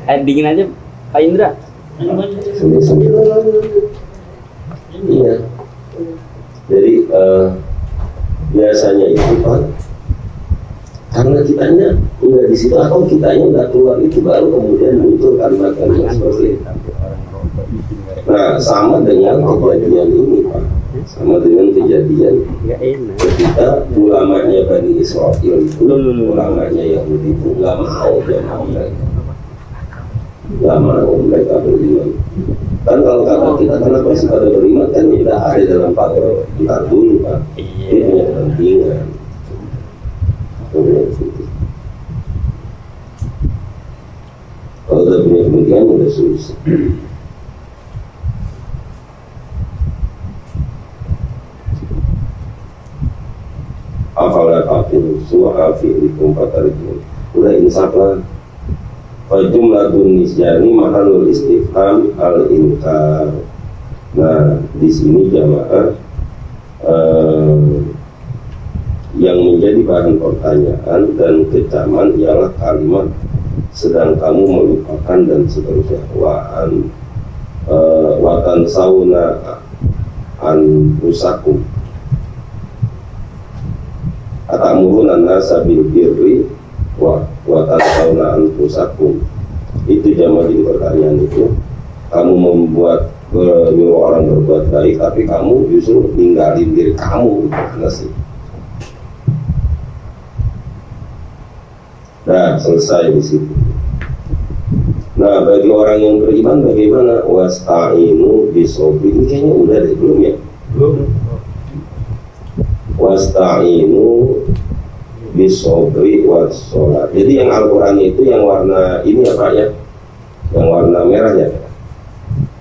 Air dingin aja, Pak Indra. Sini. Iya. Jadi biasanya itu Pak, karena kitanya enggak di situ atau kitanya enggak keluar, itu baru kemudian muncul kalimat-kalimat seperti itu. Nah, sama dengan kejadian ini Pak, sama dengan kejadian ketika ulamanya Bani Israel itu, ulamanya Yahudi itu nggak mau jamaah mereka, nggak mau mereka beriman. Kan kalau kata kita kenapa sih pada beriman, kan tidak ada dalam pagar kita dulu Pak, dia punya kepentingan. Kalau udah punya kepentingan udah susah. Apalah kafir su'a fi'likum fatarikum. Udah insaf lah. Fajumlatun nisyani mahalul istifham al-inkar. Nah, di sini jamaah yang menjadi bahan pertanyaan dan kecaman ialah kalimat sedang kamu melupakan dan seterusnya. Watan sauna anfusakum atamuruna nasa bil birri wa tansawna anfusakum. Itu jamaah di pertanyaan itu, kamu membuat menyuruh orang berbuat baik tapi kamu justru ninggalin diri kamu. Gimana sih? Nah, selesai di situ. Nah, bagi orang yang beriman bagaimana? Wasta'inu bisobri. Ini kayaknya udah deh, belum ya? Belum. Wasta'inu bisobri wassolat. Jadi yang Al-Quran itu yang warna ini apa ya? Yang warna merah ya?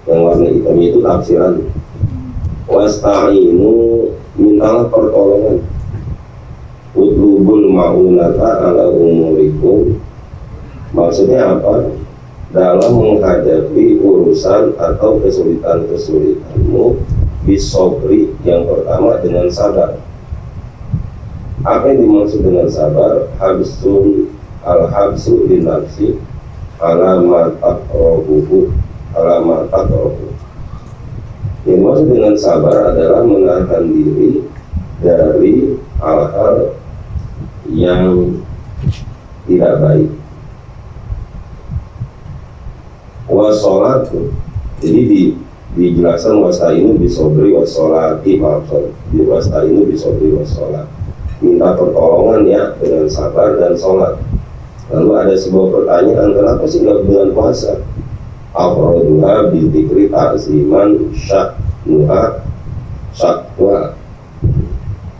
Yang warna hitam itu tafsiran. Wasta'inu, mintalah pertolongan. Utlubul ma'unata ala umurikum. Maksudnya apa? Dalam menghadapi urusan atau kesulitan-kesulitanmu, bisobri, yang pertama dengan sabar. Apa yang dimaksud dengan sabar? Habsun al-habsu linafsi ala taqrabuhu. Yang dimaksud dengan sabar adalah menahan diri dari hal-hal yang tidak baik. Wassolatu, jadi dijelaskan wasta'inu bisobri wassolati, wasta'inu bisobri wassolat, minta pertolongan ya dengan sabar dan sholat. Lalu ada sebuah pertanyaan, kenapa sih nggak dengan puasa? Afroduha bidikri ta'ziman syaknuha syakwa.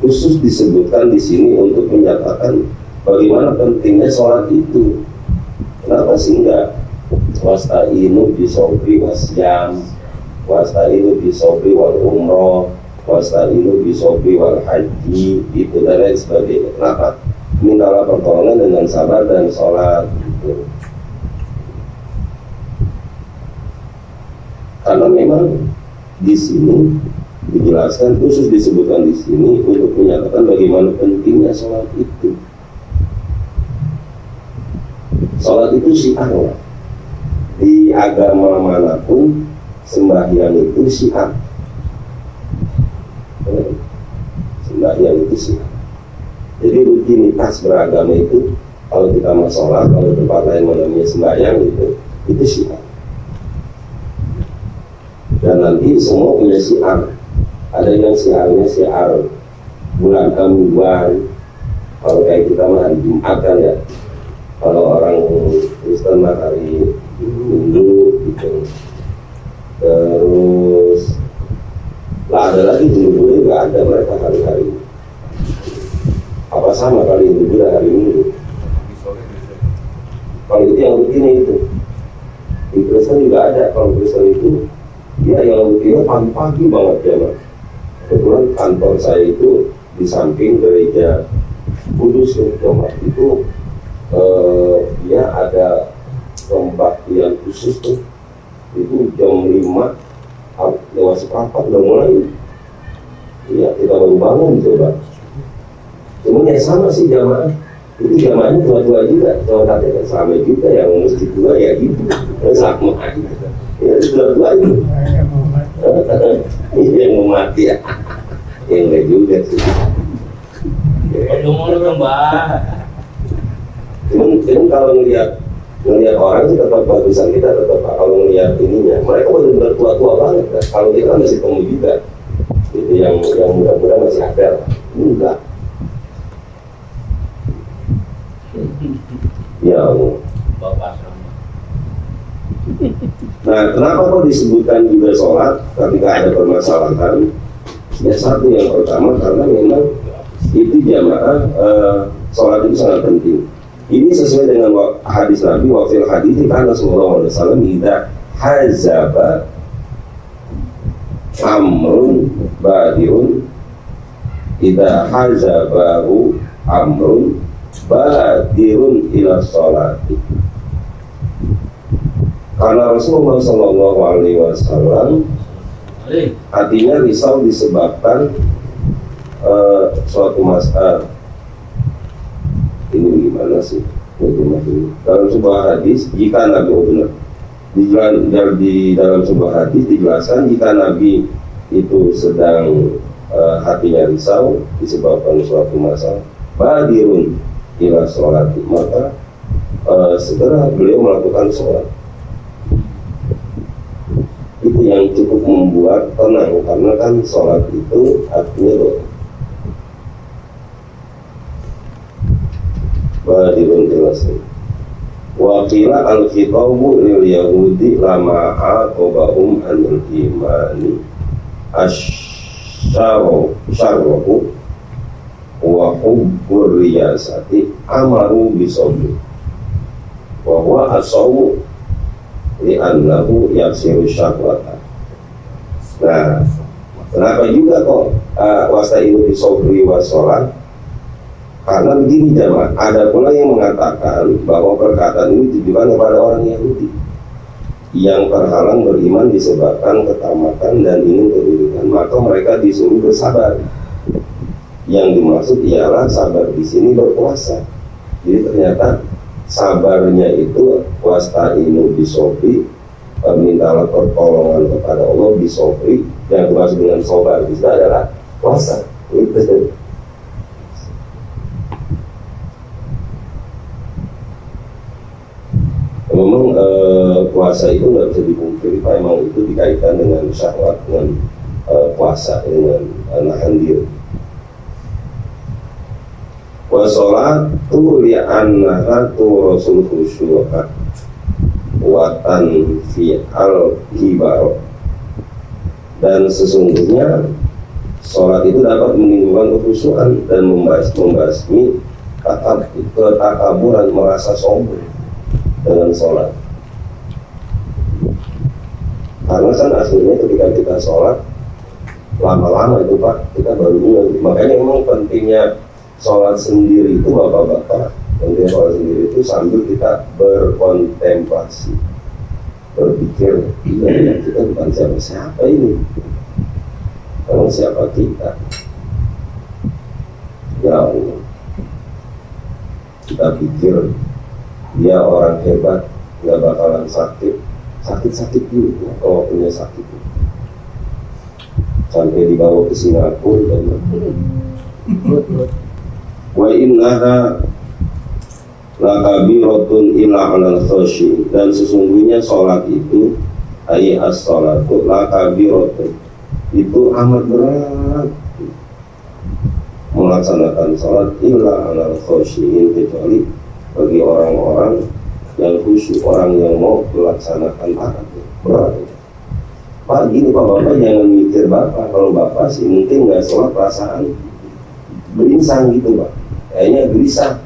Khusus disebutkan di sini untuk menyatakan bagaimana pentingnya sholat itu. Kenapa sih enggak wasta'inu bisobri wasyam, wasta'inu bisobri wal umroh, wasta'inu bisobri wal haji, itu dan lain sebagainya. Kenapa? Mintalah pertolongan dengan sabar dan sholat gitu. Karena memang di sini dijelaskan, khusus disebutkan di sini untuk menyatakan bagaimana pentingnya sholat itu. Sholat itu syiar. Di agama manapun sembahyang itu syiar. Sembahyang itu syiar. Jadi rutinitas beragama itu, kalau kita mau sholat, kalau tempat lain namanya sembahyang itu syiar. Dan nanti semua punya syiar. Ada yang syiarnya syiar bulan Ramadan. Kalau kayak kita mah hari Jumat kan ya. Kalau orang Kristen mah hari Minggu gitu. Terus lah ada lagi Hindu nggak ada, mereka hari-hari apa sama kali Hindu juga hari Minggu. Kalau itu yang rutinnya itu. Di Kristen juga ada. Kalau Kristen itu dia yang rutinnya pagi-pagi banget jamaah. Kebetulan kantor saya itu di samping gereja Kudus itu dia ada pembaktian khusus tuh. Itu jam 5 lewat seperempat udah mulai. Iya, kita baru bangun coba. Cuma ya sama sih jamaah. Itu jamaahnya tua-tua juga. Kalau katanya sama juga yang mesti tua ya gitu. Sama aja. Ya sudah tua itu. Yang mau mati ya. Yang enggak juga sih. Ngomong lu Mbak. Cuman kalau ngelihat orang sih tetap bagusan kita tetap kalau ngelihat ininya mereka benar-benar tua-tua banget kan. Kalau kita kan masih temu juga itu yang muda-muda masih ada lah. Enggak ya Allah. Bapak asrama. Nah kenapa kok disebutkan juga sholat ketika ada permasalahan? Ya satu yang pertama karena memang itu jamaah sholat itu sangat penting. Ini sesuai dengan hadis Nabi wafil hadis karena sallallahu alaihi wasallam idza hazaba amrun badirun idza hazabahu amrun badirun ila sholati. Karena Rasulullah sallallahu alaihi wasallam artinya risau disebabkan suatu masalah. Ini gimana sih? Dalam sebuah hadis, jika Nabi di dalam sebuah hadis dijelaskan jika Nabi itu sedang hatinya risau disebabkan suatu masalah, badirun ila sholati, maka segera beliau melakukan sholat. Itu yang cukup membuat tenang karena kan sholat itu artinya doa. Badirun ilasin. Wa qila al-khitabu lil yahudi lama aqabahum anil imani asyarahu wa hubbur riyasati amaru bisawmi wa huwa asawu li'annahu yaksiru syahwata. Nah kenapa juga kok wasta'inu bisawmi wa sholat? Karena begini jamaah, ada pula yang mengatakan bahwa perkataan ini ditujukan kepada orang Yahudi yang terhalang beriman disebabkan ketamakan dan ingin kedudukan, maka mereka disuruh bersabar. Yang dimaksud ialah sabar di sini berpuasa. Jadi ternyata sabarnya itu wasta'inu bisobri, mintalah pertolongan kepada Allah bisobri, yang dimaksud dengan sabar itu adalah puasa. Itu memang puasa itu nggak bisa dipungkiri, Pak. Emang itu dikaitkan dengan syahwat, dengan puasa, dengan nahan diri. Wa sholatu li'annaha tu rasul khusyu'at watan fi al-kibar. Dan sesungguhnya sholat itu dapat menimbulkan kekhusyuan dan membasmi ketakaburan, merasa sombong dengan sholat. Karena kan aslinya ketika kita sholat lama-lama itu Pak, kita baru ingat. Makanya memang pentingnya sholat sendiri itu bapak-bapak, pentingnya sholat sendiri itu sambil kita berkontemplasi, berpikir kita bukan siapa-siapa ini, emang siapa kita. Ya Allah, kita pikir dia orang hebat, nggak bakalan sakit juga kalau punya sakit. Sampai dibawa ke Singapura dan wa innaha lakabiratun ila alal khasyi, dan sesungguhnya sholat itu as-sholatu lakabiratun, itu amat berat melaksanakan sholat ila alal khasyi, kecuali bagi orang-orang yang khusyuk, orang yang mau melaksanakan taat. Berat. Pak, gini Pak, Bapak jangan mikir Bapak. Kalau Bapak sih mungkin nggak sholat perasaan berinsang gitu Pak, kayaknya gelisah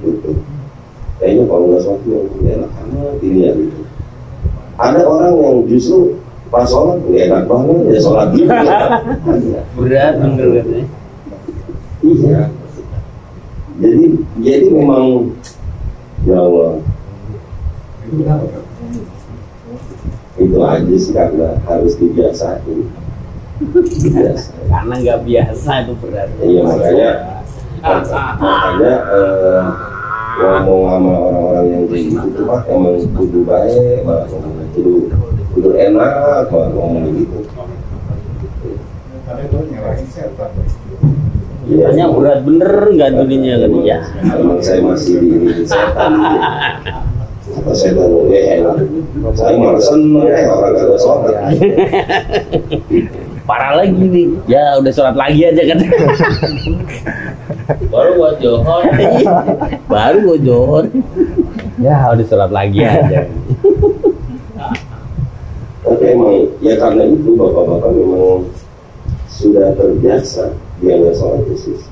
gitu. Kayaknya kalau nggak sholat yang enak amat ini ya gitu. Ada orang yang justru pas sholat nggak enak banget ya sholat gitu. Berat bener katanya. Iya. Jadi memang ya Allah, itu aja sih, karena harus dibiasain. Karena nggak biasa itu berat. Iya makanya ngomong sama orang-orang yang kayak gitu tuh Pak, emang kudu baik, kudu udah enak banget ngomong gitu. Iya. Hanya berat bener nggak tulinya kan ya. Emang saya masih di setan. Apa setan enak. Saya malah seneng orang kagak sholat. Parah lagi nih. Ya udah sholat lagi aja kan. Baru buat johor. Baru buat johor. Ya udah sholat lagi aja. Tapi emang ya karena itu bapak-bapak memang sudah terbiasa dia nggak sholat khusus.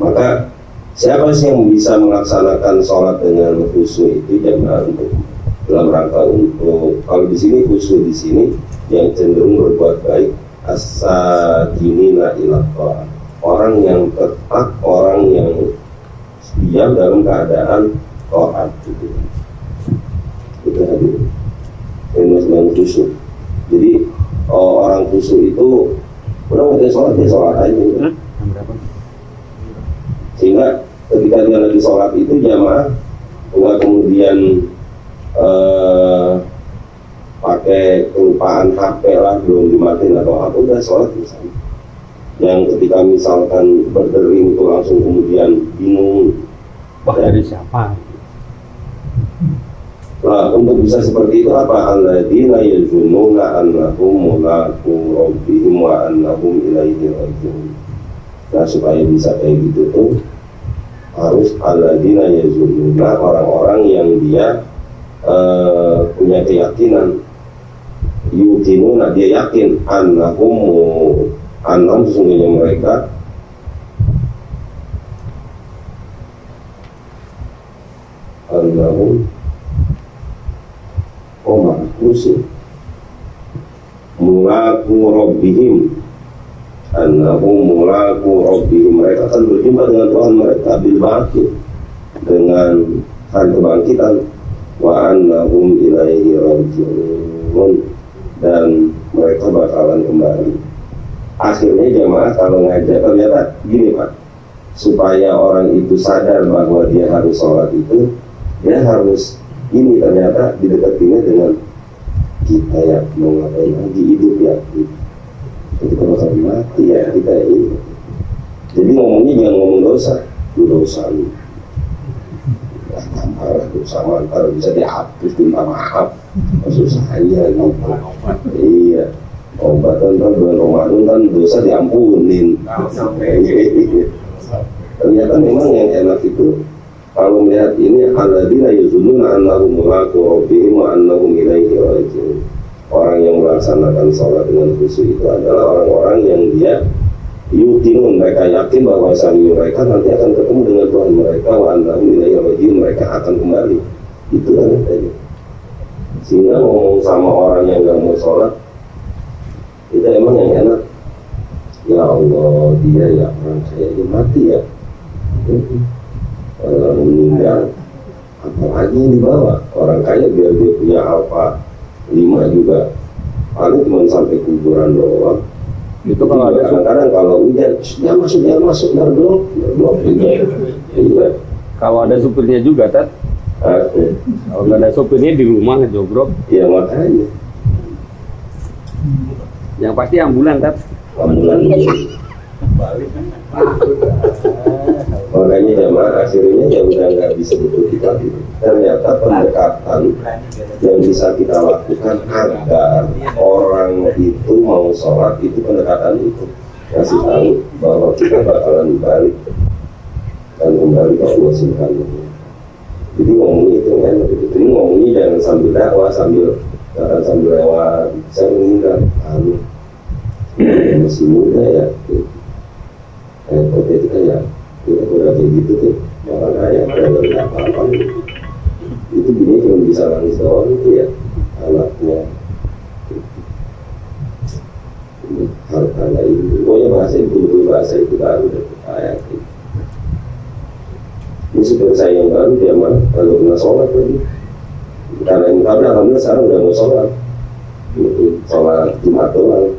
Maka siapa sih yang bisa melaksanakan sholat dengan khusyuk itu jamaah untuk dalam rangka untuk kalau di sini khusyuk di sini yang cenderung berbuat baik as-sakinina ila ta'ah, orang yang tetap, orang yang diam dalam keadaan taat gitu. Itu hadir. Dengan khusyuk. Jadi orang khusyuk itu udah waktu sholat dia sholat aja. Sehingga ketika dia lagi sholat itu jamaah enggak kemudian pakai kelupaan HP lah, belum dimatiin atau apa, udah sholat misalnya. Yang ketika misalkan berdering itu langsung kemudian bingung. Wah, dari siapa? Nah, untuk bisa seperti itu apa? Alladzina yazunnuna annahum mulaqu rabbihim wa annahum ilaihi raji'un. Nah, supaya bisa kayak gitu tuh harus alladzina yazunnuna, orang-orang yang dia punya keyakinan, yuqinuna, dia yakin annahum sesungguhnya mereka annahum khusyuk mulaqu rabbihim, annahum mulaqu rabbihim, mereka akan berjumpa dengan Tuhan mereka bil baqi, dengan hari kebangkitan, wa annahum ilaihi raji'un, dan mereka bakalan kembali. Akhirnya jamaah kalau ngajak ternyata gini Pak, supaya orang itu sadar bahwa dia harus sholat itu, dia harus ini ternyata dideketinnya dengan kita ya mau ngapain lagi hidup ya, kita bakal mati ya kita ini. Jadi ngomongnya jangan ngomong dosa, dosa lu gampang, dosa mantar bisa dihapus, minta maaf, maksud saya gitu. Iya, obatan kan bulan Ramadan kan dosa diampunin. Ternyata memang yang enak itu kalau melihat ini alladzina yazunnuna annahum mulaqu rabbihim wa annahum ilaihi raji'un. Orang yang melaksanakan sholat dengan khusyuk itu adalah orang-orang yang dia yuqinun, mereka yakin bahwa mereka nanti akan ketemu dengan Tuhan mereka, wa annahum ilaihi raji'un, mereka akan kembali. Itu kan tadi. Sehingga ngomong sama orang yang nggak mau sholat itu emang yang enak. Ya Allah, dia ya orang saya dia mati ya. Orang meninggal, apalagi yang dibawa orang kaya biar dia punya Alfa 5 juga paling cuma sampai kuburan doang. Itu kalau ada kadang-kadang kalau hujan dia masuk berblok juga. Iya. Kalau ada supirnya juga, Tat. Kalau nggak ada supirnya di rumah ngejogrok. Ya makanya. Yang pasti ambulan, Tat. Ambulan. Makanya jamaah akhirnya ya udah nggak bisa betul kita gitu. Ternyata pendekatan yang bisa kita lakukan agar orang itu mau sholat itu pendekatan itu kasih tahu bahwa kita bakalan balik dan kembali ke Allah Subhanahu. Jadi ngomongnya itu kan, jadi ngomongnya jangan sambil dakwah jangan sambil lewat. Saya meninggal, masih muda ya. Ketika ya kita udah kayak gitu tuh orang kaya kalau nggak apa-apa itu bini cuma bisa nangis doang itu ya anaknya hartanya itu pokoknya bahasa itu betul bahasa itu baru deh kayak gitu. Ini supir saya yang baru dia mah kalau kena sholat lagi karena ini tapi alhamdulillah sekarang udah mau sholat Jumat doang.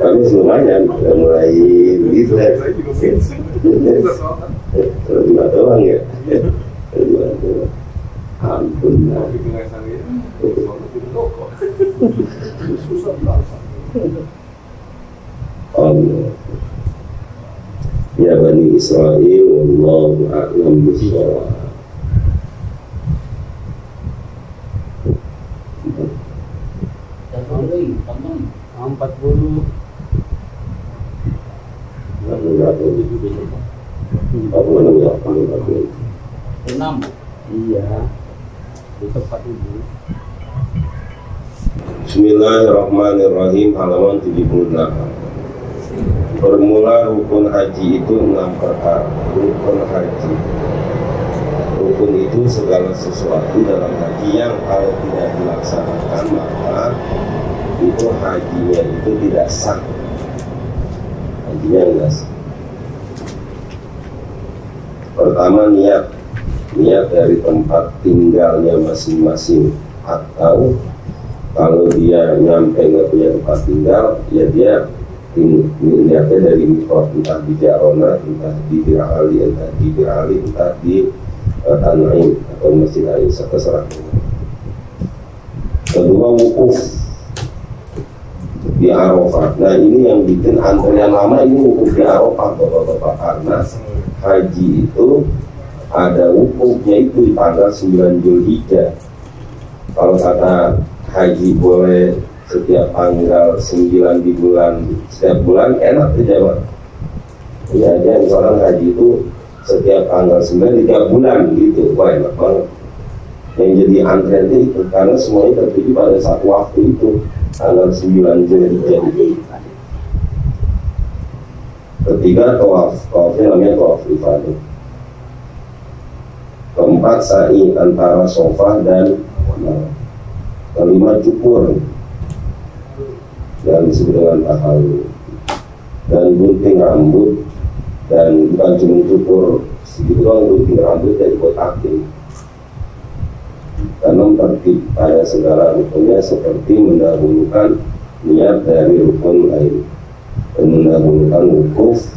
Kami lumayan, udah mulai begitu ya. Kalau juga doang ya. Ampun. Allah. Ya Bani Israel, wallahu a'lam bishawab. Iya. Tepat itu. Bismillahirrahmanirrahim, halaman 78. Bermula rukun haji itu 6 perkara. Rukun haji, rukun itu segala sesuatu dalam haji yang kalau tidak dilaksanakan maka itu hajinya itu tidak sah. Hajinya enggak sah. Pertama niat dari tempat tinggalnya masing-masing, atau kalau dia nyampe nggak punya tempat tinggal ya dia niatnya dari mikot, entah di Jarona, entah di Bir Ali, entah di Tanaim atau Masjid Aisyah, terserah. Kedua, wukuf di Arafah. Nah ini yang bikin antrian lama, ini wukuf di Arafah bapak-bapak, karena haji itu ada wukufnya itu di tanggal 9 Zulhijjah. Kalau kata haji boleh setiap tanggal 9 di bulan, setiap bulan enak aja Pak. Ya aja misalnya haji itu setiap tanggal 9 di tiap bulan gitu, wah enak banget. Yang jadi antriannya itu karena semuanya tertuju pada satu waktu itu, tanggal 9 Zulhijjah itu. Ketiga, tawafnya namanya tawaf ifadah. Keempat, sa'i antara sofa dan Marwah. Kelima, cukur yang disebut dengan tahallul, dan gunting rambut, dan bukan cuma cukur segitu doang, gunting rambut dari botakin. Karena tertib pada segala rukunnya seperti mendahulukan niat dari rukun lain, dan mendahulukan wukuf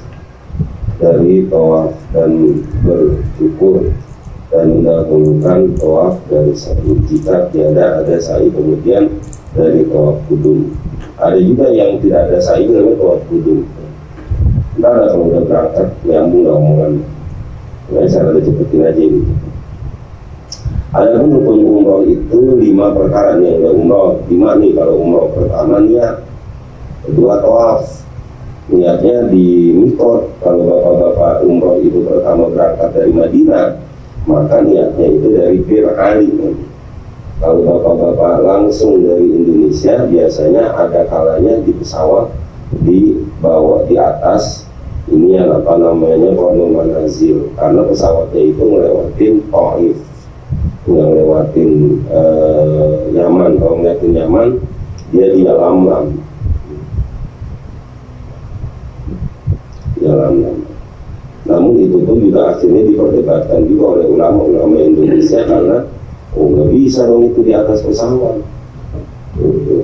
dari tawaf dan bercukur, dan mendahulukan tawaf dari sa'i. Jika tiada ada sa'i kemudian dari tawaf kudum. Ada juga yang tidak ada sa'i namanya tawaf kudum. Ntar kalau udah berangkat nyambung nggak omongan. Nah, saya ada cepetin aja ini. Adapun rukun umroh itu 5 perkara nih. Udah umroh 5 nih. Kalau umroh pertama niat, kedua tawaf, niatnya di mikot. Kalau bapak-bapak umroh itu pertama berangkat dari Madinah, maka niatnya itu dari Bir Ali. Kalau bapak-bapak langsung dari Indonesia, biasanya ada kalanya di pesawat dibawa di atas ini yang apa namanya Qadul Manazil, karena pesawatnya itu ngelewatin Taif, nggak ngelewatin Yaman. Kalau ngelewatin Yaman dia di Yalamlam. Namun itu pun juga akhirnya diperdebatkan juga oleh ulama-ulama Indonesia, karena nggak bisa dong itu di atas pesawat.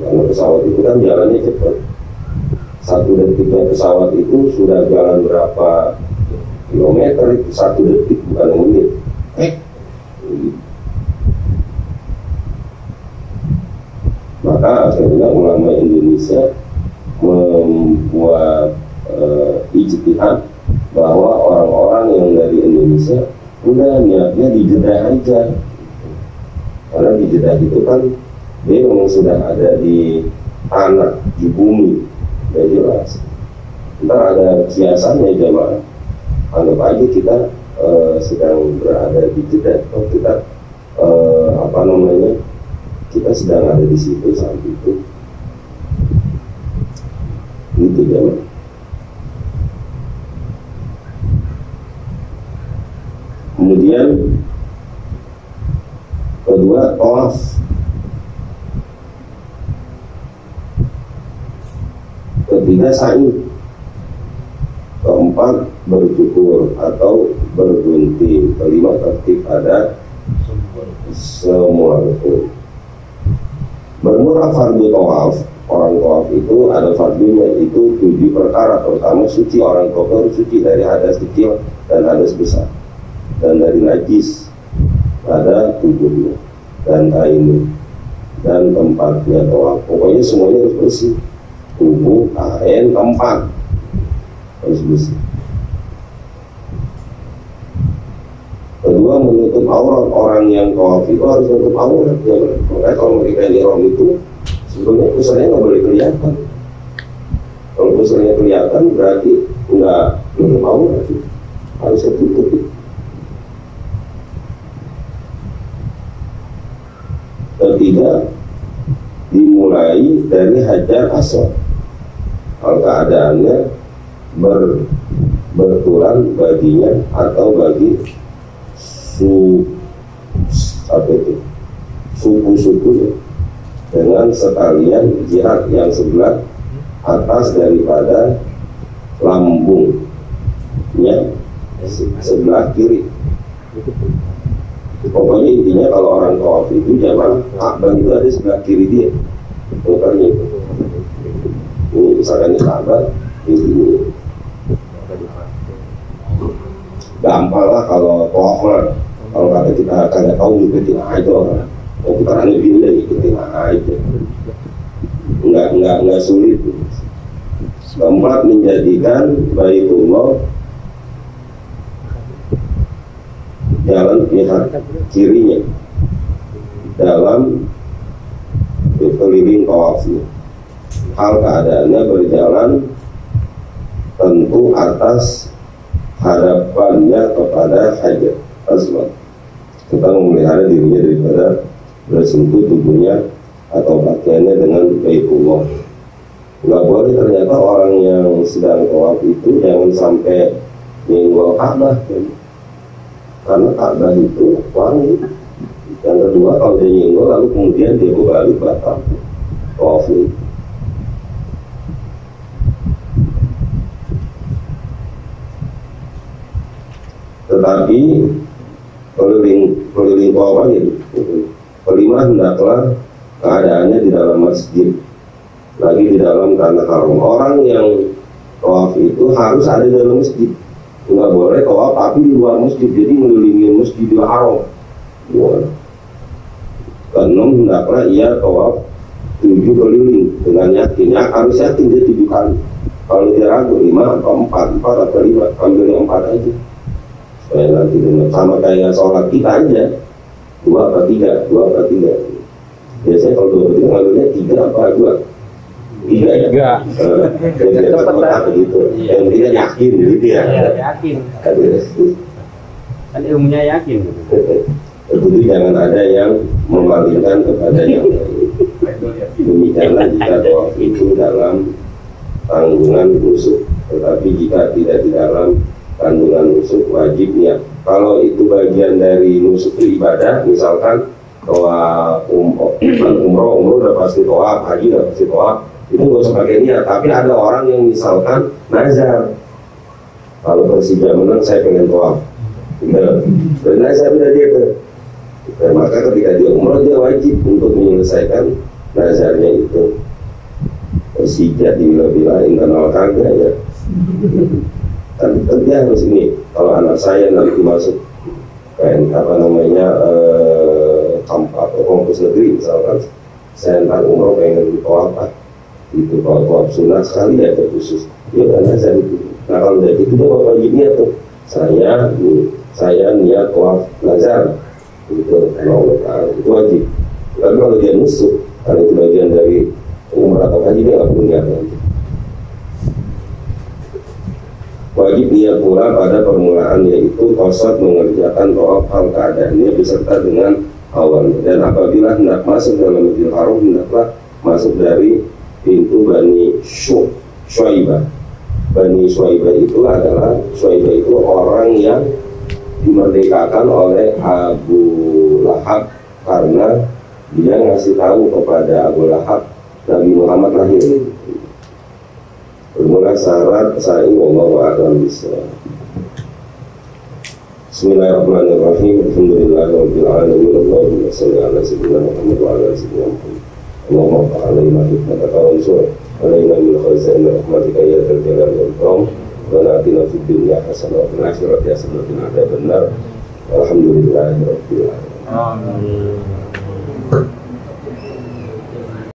Karena pesawat itu kan jalannya cepat. 1 detiknya pesawat itu sudah jalan berapa kilometer, itu 1 detik bukan menit. Maka akhirnya ulama Indonesia membuat ijtihad bahwa orang-orang yang dari Indonesia udah niatnya di Jeddah aja, karena di Jeddah itu kan dia memang sudah ada di tanah, di bumi, udah jelas. Ntar ada kiasannya jemaah, anggap aja kita sedang berada di Jeddah, atau kita apa namanya, kita sedang ada di situ saat itu, gitu jemaah. Kemudian kedua tawaf. Ketiga sa'i. Keempat bercukur atau bergunting. Kelima tertib pada semua rukun. Bermula fardu tawaf. Orang tawaf itu ada fardunya, itu 7 perkara. Pertama, suci. Orang tawaf harus suci dari hadas kecil dan hadas besar, dan dari najis. pada tubuhnya dan kainnya dan tempatnya tawaf. Pokoknya semuanya harus bersih, tubuh, kain, tempat harus bersih. Kedua, menutup aurat. Orang yang tawaf itu harus menutup aurat. Makanya kalau mereka ihram itu sebenarnya pusarnya nggak boleh kelihatan. Kalau pusarnya kelihatan berarti nggak menutup aurat, harus tertutup. Ketiga, dimulai dari Hajar Aswad. Kalau keadaannya berturan baginya atau bagi suku-suku dengan sekalian jihad yang sebelah atas daripada lambungnya sebelah kiri. Pokoknya intinya kalau orang tawaf itu jamaah Ka'bah itu ada sebelah kiri dia, bukannya itu. Ini misalkan di Ka'bah ini gampang lah kalau tawaf lah. Kalau kata kita kagak tahu ikutin aja orang. Mau putarannya bila ikutin aja. Enggak sulit. Keempat, menjadikan Baitullah jalan pihak kirinya dalam keliling tawafnya. Hal keadaannya berjalan tentu atas hadapannya kepada Hajar Aswad. Kita memelihara dirinya daripada bersentuh tubuhnya atau pakaiannya dengan Baitullah. Nggak boleh ternyata orang yang sedang tawaf itu jangan sampai nyenggol Ka'bah, karena Ka'bah itu wangi. Yang kedua, kalau dia nyenggol lalu kemudian dia berbalik batal tawafnya. Tetapi keliling tawaf gitu. Kelima, hendaklah keadaannya di dalam masjid, lagi di dalam tanah haram. Orang yang tawaf itu harus ada di dalam masjid, nggak boleh tawaf tapi di luar masjid, jadi mengelilingi Masjidil Haram. Keenam, hendaklah ia tawaf 7 keliling dengan yakin. Ya, harus yakin dia 7 kali. Kalau dia ragu 5 atau 4 atau 5, ambil yang 4 aja. Supaya nanti dengan sama kayak sholat kita aja, 2 atau 3. Biasanya kalau 2 atau 3 ngambilnya 3 apa 2? 3 ya? 3. Jadi cepat begitu. Yang tidak yakin gitu ya. Yakin. Kan ilmunya yakin. Jadi jangan ada yang memalingkan kepada yang lain. Demikianlah jika tawaf itu dalam tanggungan nusuk. Tetapi jika tidak di dalam tanggungan nusuk, wajib niat. Kalau itu bagian dari nusuk itu ibadah, misalkan tawaf umroh udah pasti tawaf, haji udah pasti tawaf, itu nggak usah pakai niat. Tapi ada orang yang misalkan nazar, kalau Persija menang saya pengen tawaf, dan nazar udah dia tuh. Dan maka ketika dia umroh dia wajib untuk menyelesaikan nazarnya itu. Persija dibilang internal kagak ya. Tapi dia harus ini. Kalau anak saya nanti masuk kayak apa namanya kampus negeri misalkan, saya ntar umroh pengen tawaf apa itu, kalau tawaf sunat sekali ya khusus dia udah nazar itu. Nah kalau dari itu dia wajibnya tuh saya niat tawaf nazar itu, itu wajib. Tapi kalau dia nusuk, karena itu bagian dari umrah atau haji, dia nggak perlu niat lagi. Wajib niat pula pada permulaan, yaitu qasad mengerjakan tawaf hal keadaannya beserta dengan awan. Dan apabila hendak masuk dalam Masjidil Haram, hendaklah masuk dari pintu Bani Syuaibah. Bani Syuaibah itu adalah, Syuaibah itu orang yang dimerdekakan oleh Abu Lahab karena dia ngasih tahu kepada Abu Lahab Nabi Muhammad lahir. Bermula syarat sa'i wallahu a'lam bishawab. Bismillahirrahmanirrahim. Alhamdulillahirabbil alamin. Allahumma shalli ala sayyidina Muhammad wa ala sayyidina Muhammad. Allahumma fa'alaina hikmataka wa ansur alaina min khairin rahmatika ya dzal jalali wal ikram. Wa atina fid dunya hasanah wa fil akhirati hasanah wa qina adzabannar. Alhamdulillahirabbil alamin. Amin.